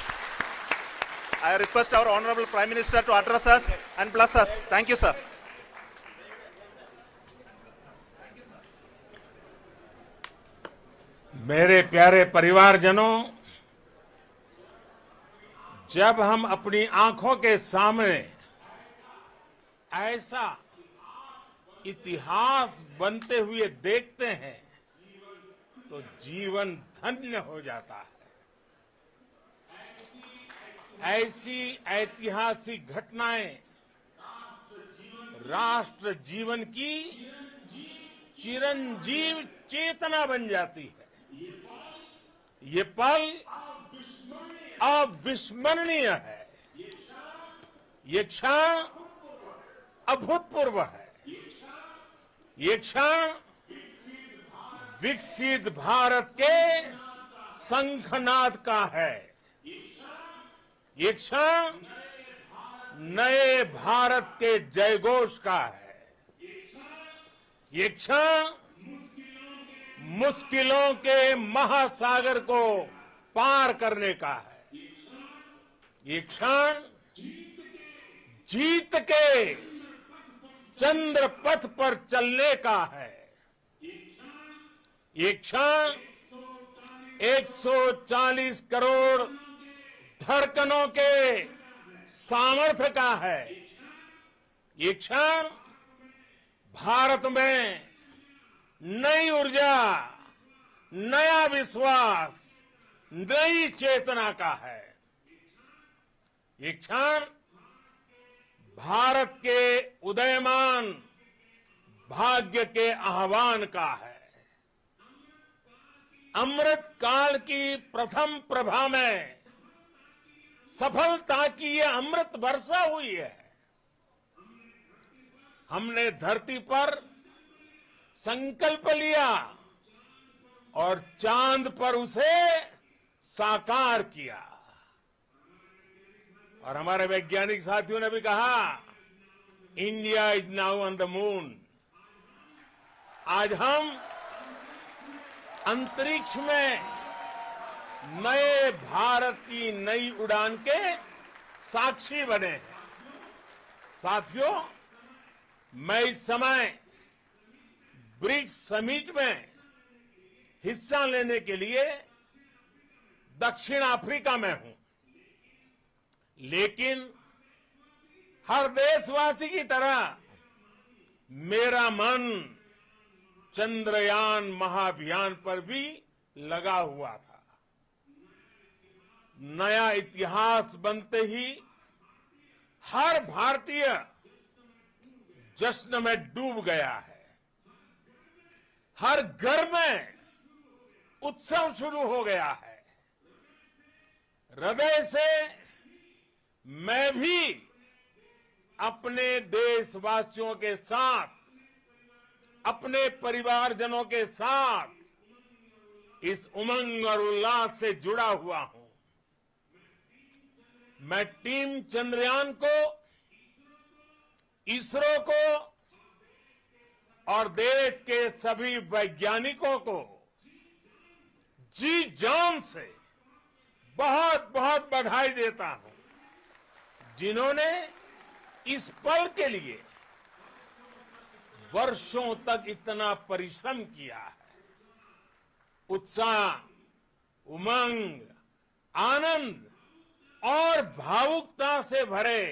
our Honorable Prime Minister to address us and bless us. Thank you, sir. मेरे प्यारे परिवारजनों, जब हम अपनी आंखों के सामने ऐसा इतिहास बनते हुए देखते हैं तो जीवन धन्य हो जाता है। ऐसी ऐतिहासिक घटनाएं राष्ट्र जीवन की चिरंजीव चेतना बन जाती है। ये पल अविस्मरणीय है। ये क्षण अभूतपूर्व है। ये क्षण विकसित भारत के शंखनाद का है। ये क्षण नए भारत के जयघोष का है। ये क्षण मुश्किलों के महासागर को पार करने का है। ये क्षण जीत के चंद्र पथ पर चलने का है। ये क्षण 140 करोड़ धड़कनों के सामर्थ्य का है। ये क्षण भारत में नई ऊर्जा, नया विश्वास, नई चेतना का है। ये क्षण भारत के उदयमान भाग्य के आह्वान का है। अमृत काल की प्रथम प्रभा में सफलता की ये अमृत वर्षा हुई है। हमने धरती पर संकल्प लिया और चांद पर उसे साकार किया। और हमारे वैज्ञानिक साथियों ने भी कहा, India is now on the moon. आज हम अंतरिक्ष में नए भारत की नई उड़ान के साक्षी बने हैं। साथियों, मैं इस समय ब्रिक्स समिट में हिस्सा लेने के लिए दक्षिण अफ्रीका में हूं, लेकिन हर देशवासी की तरह मेरा मन चंद्रयान महाअभियान पर भी लगा हुआ था। नया इतिहास बनते ही हर भारतीय जश्न में डूब गया है। हर घर में उत्सव शुरू हो गया है। हृदय से मैं भी अपने देशवासियों के साथ, अपने परिवारजनों के साथ इस उमंग और उल्लास से जुड़ा हुआ हूं। मैं टीम चंद्रयान को, इसरो को और देश के सभी वैज्ञानिकों को जी जान से बहुत बहुत बधाई देता हूं, जिन्होंने इस पल के लिए वर्षों तक इतना परिश्रम किया है। उत्साह, उमंग, आनंद और भावुकता से भरे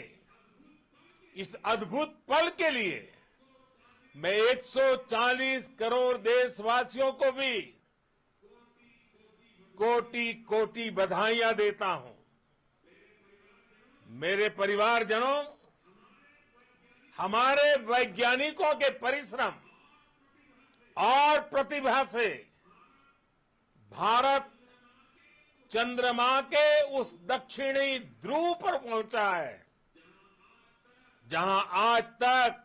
इस अद्भुत पल के लिए मैं 140 करोड़ देशवासियों को भी कोटि कोटि बधाइयां देता हूं। मेरे परिवारजनों, हमारे वैज्ञानिकों के परिश्रम और प्रतिभा से भारत चंद्रमा के उस दक्षिणी ध्रुव पर पहुंचा है, जहां आज तक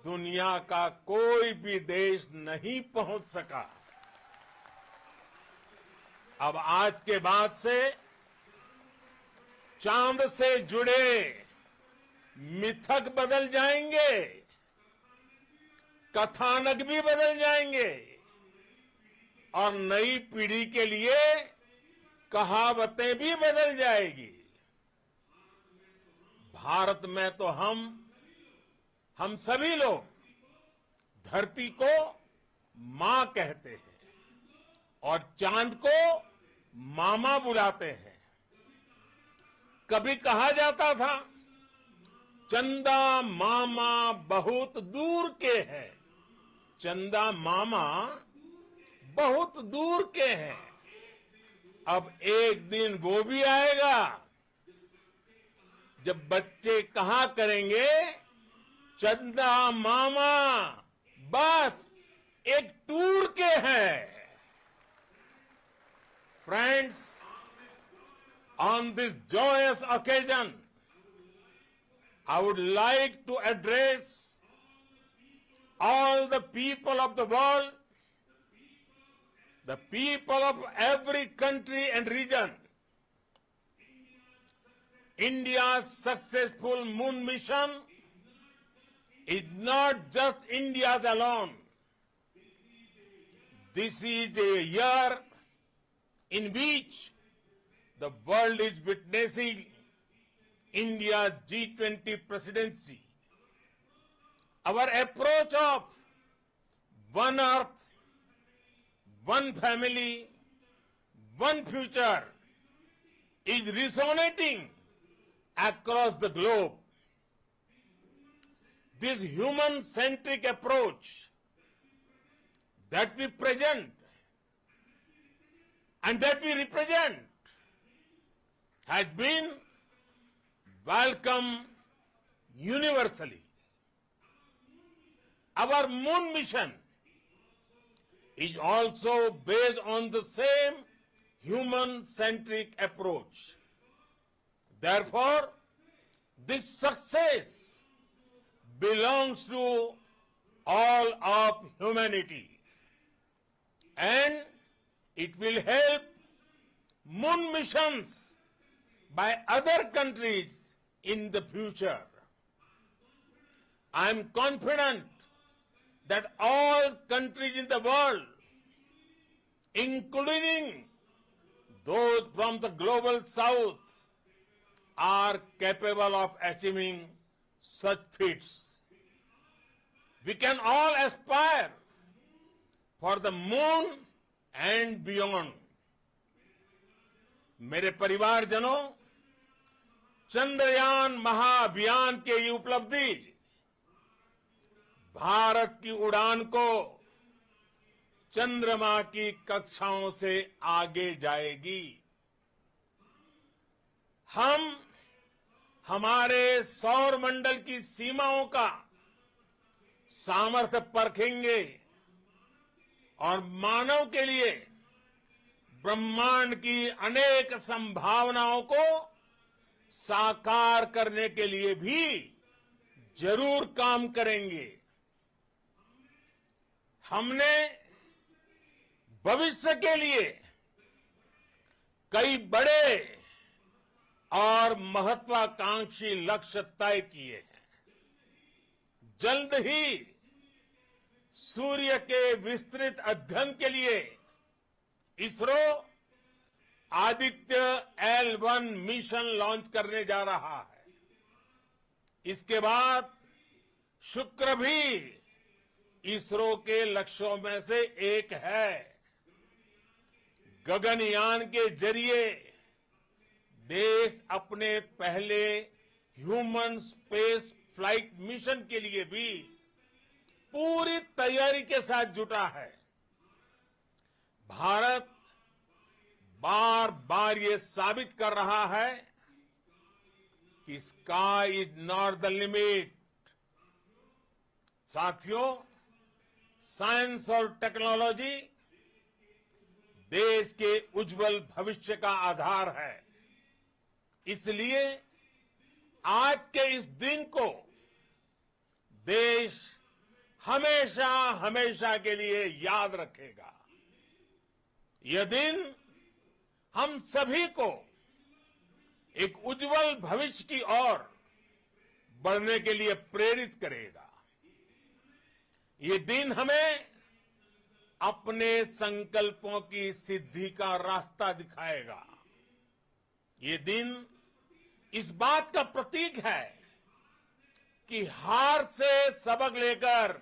दुनिया का कोई भी देश नहीं पहुंच सका। अब आज के बाद से चांद से जुड़े मिथक बदल जाएंगे, कथानक भी बदल जाएंगे और नई पीढ़ी के लिए कहावतें भी बदल जाएगी। भारत में तो हम सभी लोग धरती को मां कहते हैं और चांद को मामा बुलाते हैं। कभी कहा जाता था, चंदा मामा बहुत दूर के हैं। चंदा मामा बहुत दूर के हैं। अब एक दिन वो भी आएगा जब बच्चे कहा करेंगे, चंदा मामा बस एक टूर के हैं। Friends, on this joyous occasion, I would like to address all the people of the world, the people of every country and region. India's successful moon mission is not just India's alone. This is a year in which the world is witnessing India's G20 presidency. Our approach of one earth, one family, one future is resonating across the globe. This human-centric approach that we present and that we represent has been welcomed universally. Our moon mission is also based on the same human-centric approach. Therefore, this success belongs to all of humanity, and it will help moon missions by other countries in the future. I am confident that all countries in the world, including those from the global south, are capable of achieving such feats. We can all aspire for the moon and beyond. मेरे परिवारजनों, चंद्रयान महाअभियान के ये उपलब्धि भारत की उड़ान को चंद्रमा की कक्षाओं से आगे जाएगी। हम हमारे सौर मंडल की सीमाओं का सामर्थ्य परखेंगे और मानव के लिए ब्रह्मांड की अनेक संभावनाओं को साकार करने के लिए भी जरूर काम करेंगे। हमने भविष्य के लिए कई बड़े और महत्वाकांक्षी लक्ष्य तय किए हैं। जल्द ही सूर्य के विस्तृत अध्ययन के लिए ISRO Aditya L1 mission launch करने जा रहा है। इसके बाद शुक्र भी इसरो के लक्ष्यों में से एक है। गगनयान के जरिए देश अपने पहले ह्यूमन स्पेस फ्लाइट मिशन के लिए भी पूरी तैयारी के साथ जुटा है। भारत बार बार ये साबित कर रहा है कि sky is not the limit. साथियों, साइंस और टेक्नोलॉजी देश के उज्जवल भविष्य का आधार है। इसलिए आज के इस दिन को देश हमेशा हमेशा के लिए याद रखेगा। यह दिन हम सभी को एक उज्जवल भविष्य की ओर बढ़ने के लिए प्रेरित करेगा। ये दिन हमें अपने संकल्पों की सिद्धि का रास्ता दिखाएगा। ये दिन इस बात का प्रतीक है कि हार से सबक लेकर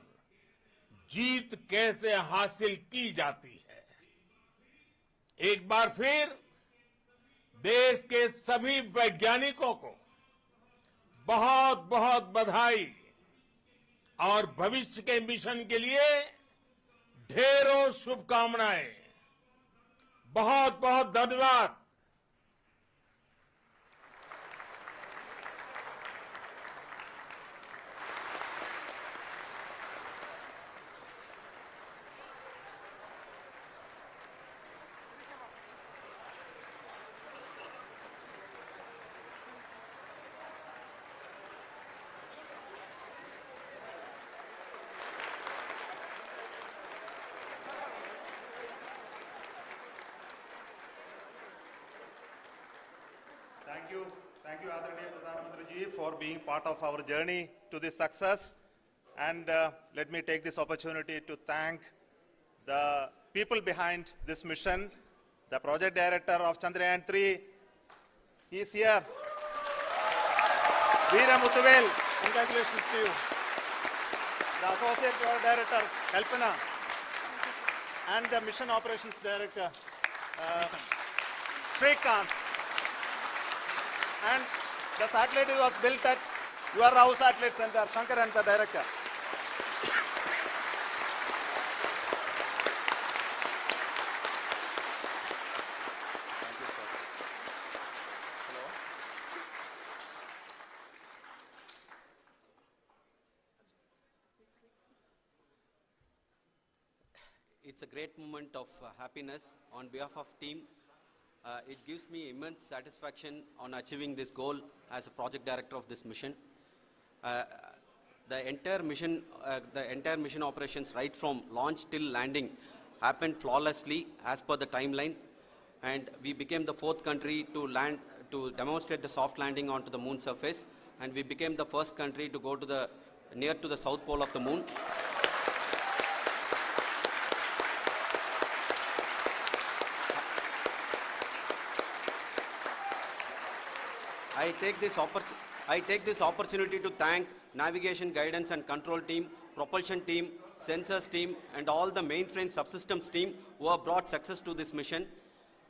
जीत कैसे हासिल की जाती है। एक बार फिर देश के सभी वैज्ञानिकों को बहुत बहुत बधाई और भविष्य के मिशन के लिए ढेरों शुभकामनाएं। बहुत बहुत धन्यवाद। Thank you, Adharaniya Pradhan Mantri ji, for being part of our journey to this success. And let me take this opportunity to thank the people behind this mission, the project director of Chandrayaan-3. He is here. Veera Muthuvel, congratulations to you. The associate project director, Kalpana, and the mission operations director, Srikanth. And the satellite was built at your house satellite center, Shankar and the director. Thank you, sir. Hello. It's a great moment of happiness on behalf of team. It gives me immense satisfaction on achieving this goal as a project director of this mission. The entire mission operations right from launch till landing happened flawlessly as per the timeline, and we became the 4th country to demonstrate the soft landing onto the moon surface, and we became the first country to go to near to the south pole of the moon. I take this opportunity to thank navigation, guidance and control team, propulsion team, sensors team, and all the mainframe subsystems team who have brought success to this mission.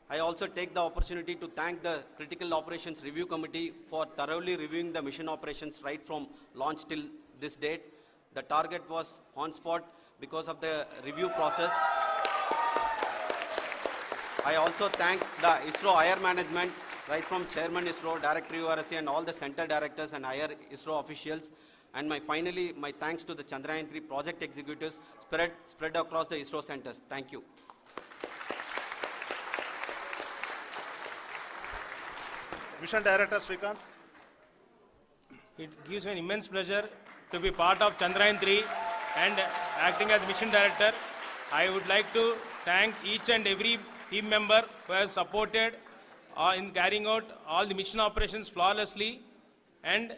I also take the opportunity to thank the Critical Operations Review Committee for thoroughly reviewing the mission operations right from launch till this date. The target was on spot because of the review process. I also thank the ISRO higher management, right from Chairman ISRO, Director URSC, and all the center directors and higher ISRO officials. And finally, my thanks to the Chandrayaan-3 project executives spread across the ISRO centers. Thank you. Mission Director Srikanth. It gives me an immense pleasure to be part of Chandrayaan-3 and acting as Mission Director. I would like to thank each and every team member who has supported in carrying out all the mission operations flawlessly. And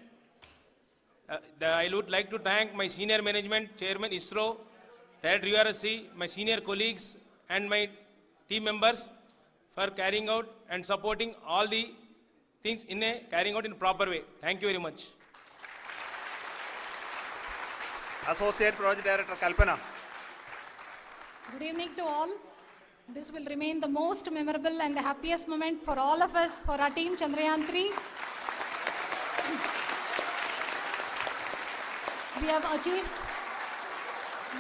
I would like to thank my senior management, Chairman ISRO, Director URSC, my senior colleagues and my team members for carrying out and supporting all the things carrying out in a proper way. Thank you very much. Associate Project Director Kalpana. Good evening to all. This will remain the most memorable and the happiest moment for all of us, for our team Chandrayaan-3. We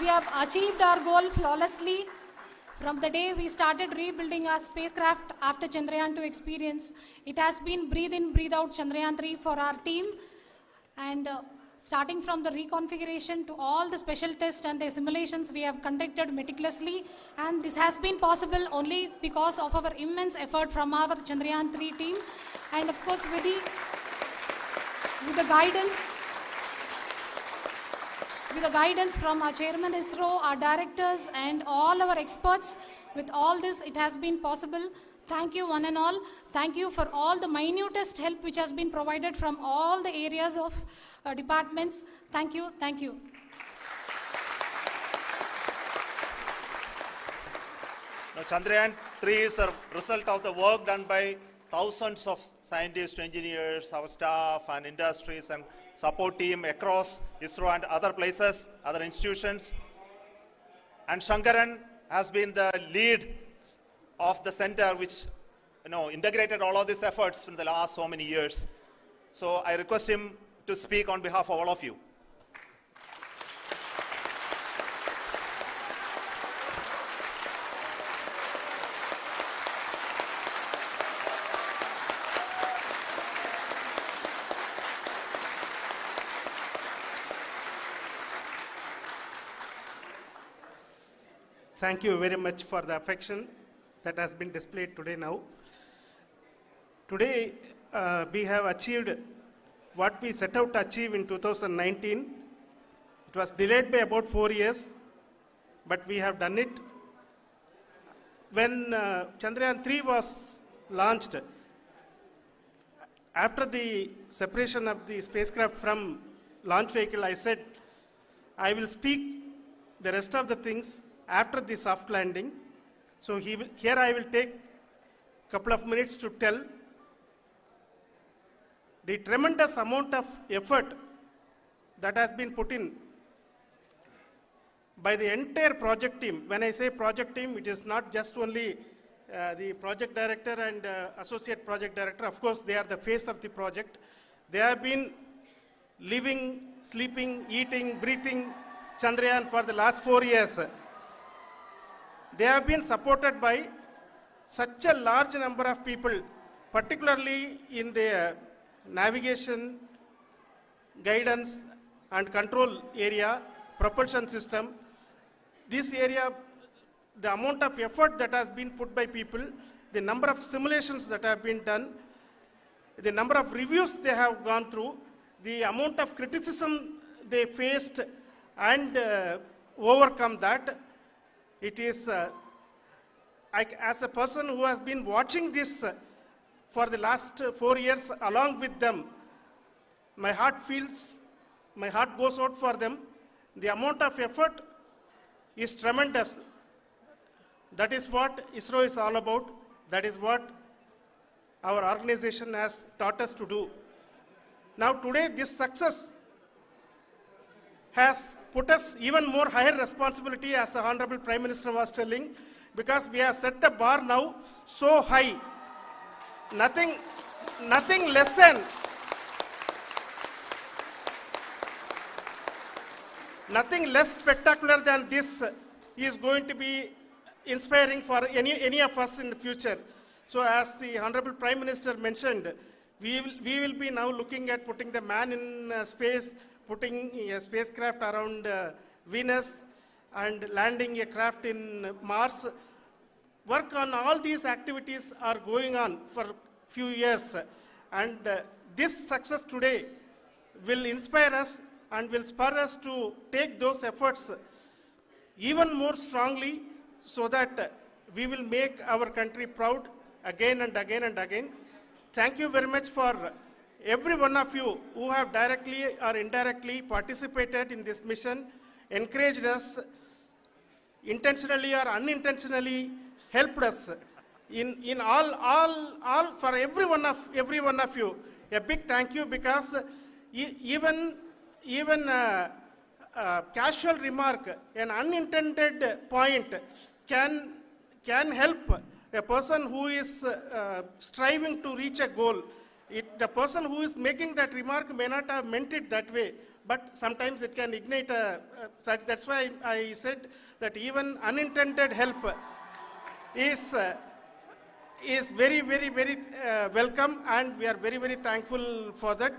have achieved our goal flawlessly. From the day we started rebuilding our spacecraft after Chandrayaan-2 experience, it has been breathe in, breathe out Chandrayaan-3 for our team. And starting from the reconfiguration to all the special tests and the simulations we have conducted meticulously. And this has been possible only because of our immense effort from our Chandrayaan-3 team. And of course, with the guidance from our Chairman ISRO, our directors, and all our experts. With all this, it has been possible. Thank you, one and all. Thank you for all the minutest help which has been provided from all the areas of departments. Thank you. Thank you. Now, Chandrayaan-3 is a result of the work done by thousands of scientists, engineers, our staff, and industries, and support team across ISRO and other places, other institutions. And Shankaran has been the lead of the center which integrated all of these efforts in the last so many years. So I request him to speak on behalf of all of you. Thank you very much for the affection that has been displayed today now. Today, we have achieved what we set out to achieve in 2019. It was delayed by about 4 years, but we have done it. When Chandrayaan-3 was launched, after the separation of the spacecraft from launch vehicle, I said, I will speak the rest of the things after the soft landing. So here I will take a couple of minutes to tell the tremendous amount of effort that has been put in by the entire project team. When I say project team, it is not just only the project director and associate project director. Of course, they are the face of the project. They have been living, sleeping, eating, breathing Chandrayaan for the last 4 years. They have been supported by such a large number of people, particularly in the navigation, guidance and control area, propulsion system. This area, the amount of effort that has been put by people, the number of simulations that have been done, the number of reviews they have gone through, the amount of criticism they faced and overcome that. It is, as a person who has been watching this for the last 4 years along with them, my heart goes out for them. The amount of effort is tremendous. That is what ISRO is all about. That is what our organization has taught us to do. Now today, this success has put us even more higher responsibility, as the Honorable Prime Minister was telling, because we have set the bar now so high. Nothing less than nothing less spectacular than this is going to be inspiring for any of us in the future. So as the Honorable Prime Minister mentioned, we will be now looking at putting the man in space, putting a spacecraft around Venus, and landing a craft in Mars. Work on all these activities are going on for few years, and this success today will inspire us and will spur us to take those efforts even more strongly, so that we will make our country proud again and again and again. Thank you very much for every one of you who have directly or indirectly participated in this mission, encouraged us, intentionally or unintentionally helped us in all for every one of you. A big thank you, because even casual remark, an unintended point can help a person who is striving to reach a goal. The person who is making that remark may not have meant it that way, but sometimes it can ignite that's why I said that even unintended help is very, very, very welcome, and we are very, very thankful for that.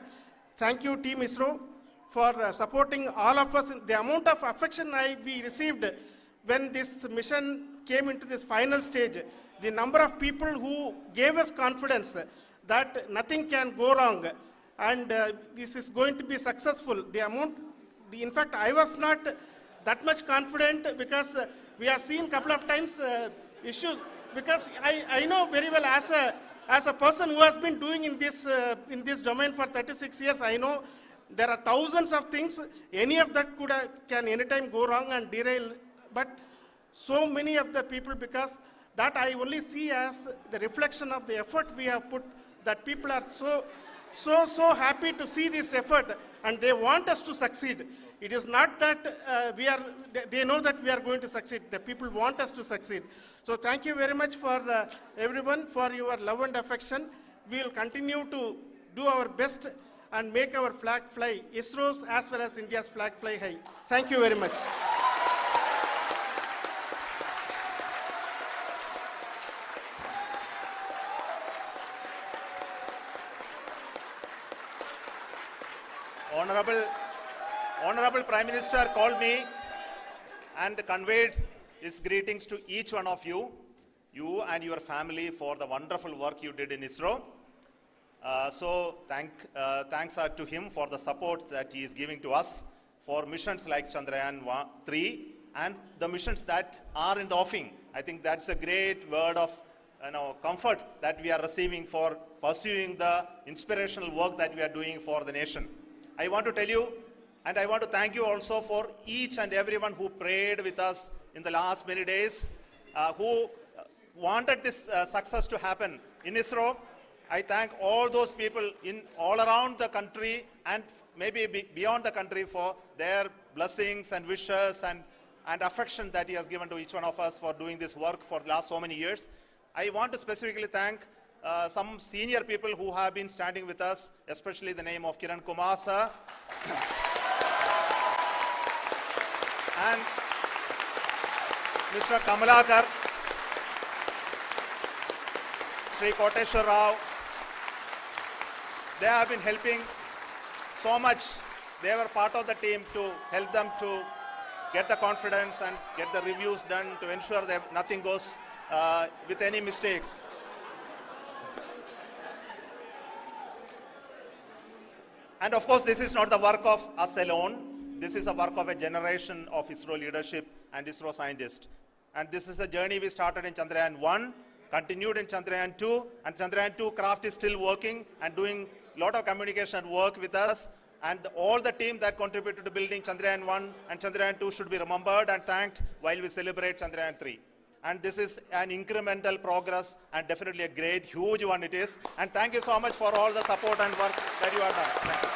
Thank you, Team ISRO, for supporting all of us. The amount of affection we received when this mission came into this final stage, the number of people who gave us confidence that nothing can go wrong, and this is going to be successful. In fact, I was not that much confident, because we have seen a couple of times issues, because I know very well, as a person who has been doing in this domain for 36 years, I know there are thousands of things. Any of that can anytime go wrong and derail, but so many of the people, because that I only see as the reflection of the effort we have put, that people are so happy to see this effort, and they want us to succeed. It is not that they know that we are going to succeed. The people want us to succeed. So thank you very much for everyone for your love and affection. We will continue to do our best and make our flag fly, ISRO's as well as India's flag fly high. Thank you very much. Honorable Prime Minister called me and conveyed his greetings to each one of you and your family, for the wonderful work you did in ISRO. So thanks are to him for the support that he is giving to us for missions like Chandrayaan-3 and the missions that are in the offing. I think that's a great word of comfort that we are receiving for pursuing the inspirational work that we are doing for the nation. I want to tell you, and I want to thank you also for each and everyone who prayed with us in the last many days, who wanted this success to happen in ISRO. I thank all those people all around the country and maybe beyond the country for their blessings and wishes and affection that he has given to each one of us for doing this work for the last so many years. I want to specifically thank some senior people who have been standing with us, especially the name of Kiran Kumar sir and Mr. Kamalakar, Sri Koteshwar Rao. They have been helping so much. They were part of the team to help them to get the confidence and get the reviews done to ensure that nothing goes with any mistakes. And of course, this is not the work of us alone. This is a work of a generation of ISRO leadership and ISRO scientists. And this is a journey we started in Chandrayaan-1, continued in Chandrayaan-2, and Chandrayaan-2 craft is still working and doing a lot of communication work with us. And all the team that contributed to building Chandrayaan-1 and Chandrayaan-2 should be remembered and thanked while we celebrate Chandrayaan-3. And this is an incremental progress and definitely a great, huge one it is. And thank you so much for all the support and work that you have done. Thank you.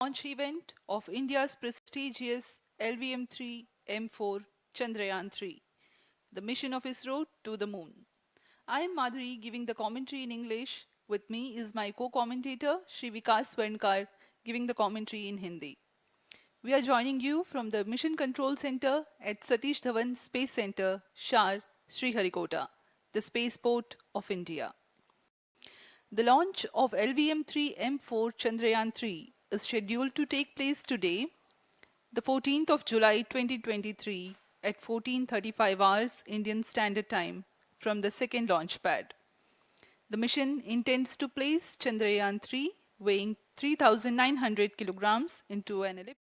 launch event of India's prestigious LVM-3 M4 Chandrayaan-3, the mission of ISRO to the moon. I am Madhuri giving the commentary in English. With me is my co-commentator Shri Vikas Swarnkar giving the commentary in Hindi. We are joining you from the Mission Control Center at Satish Dhawan Space Center, Shar, Sriharikota, the spaceport of India. The launch of LVM-3 M4 Chandrayaan-3 is scheduled to take place today, the 14th of July 2023 at 14:35 hours Indian Standard Time from the second launch pad. The mission intends to place Chandrayaan-3 weighing 3,900 kilograms into an ellipse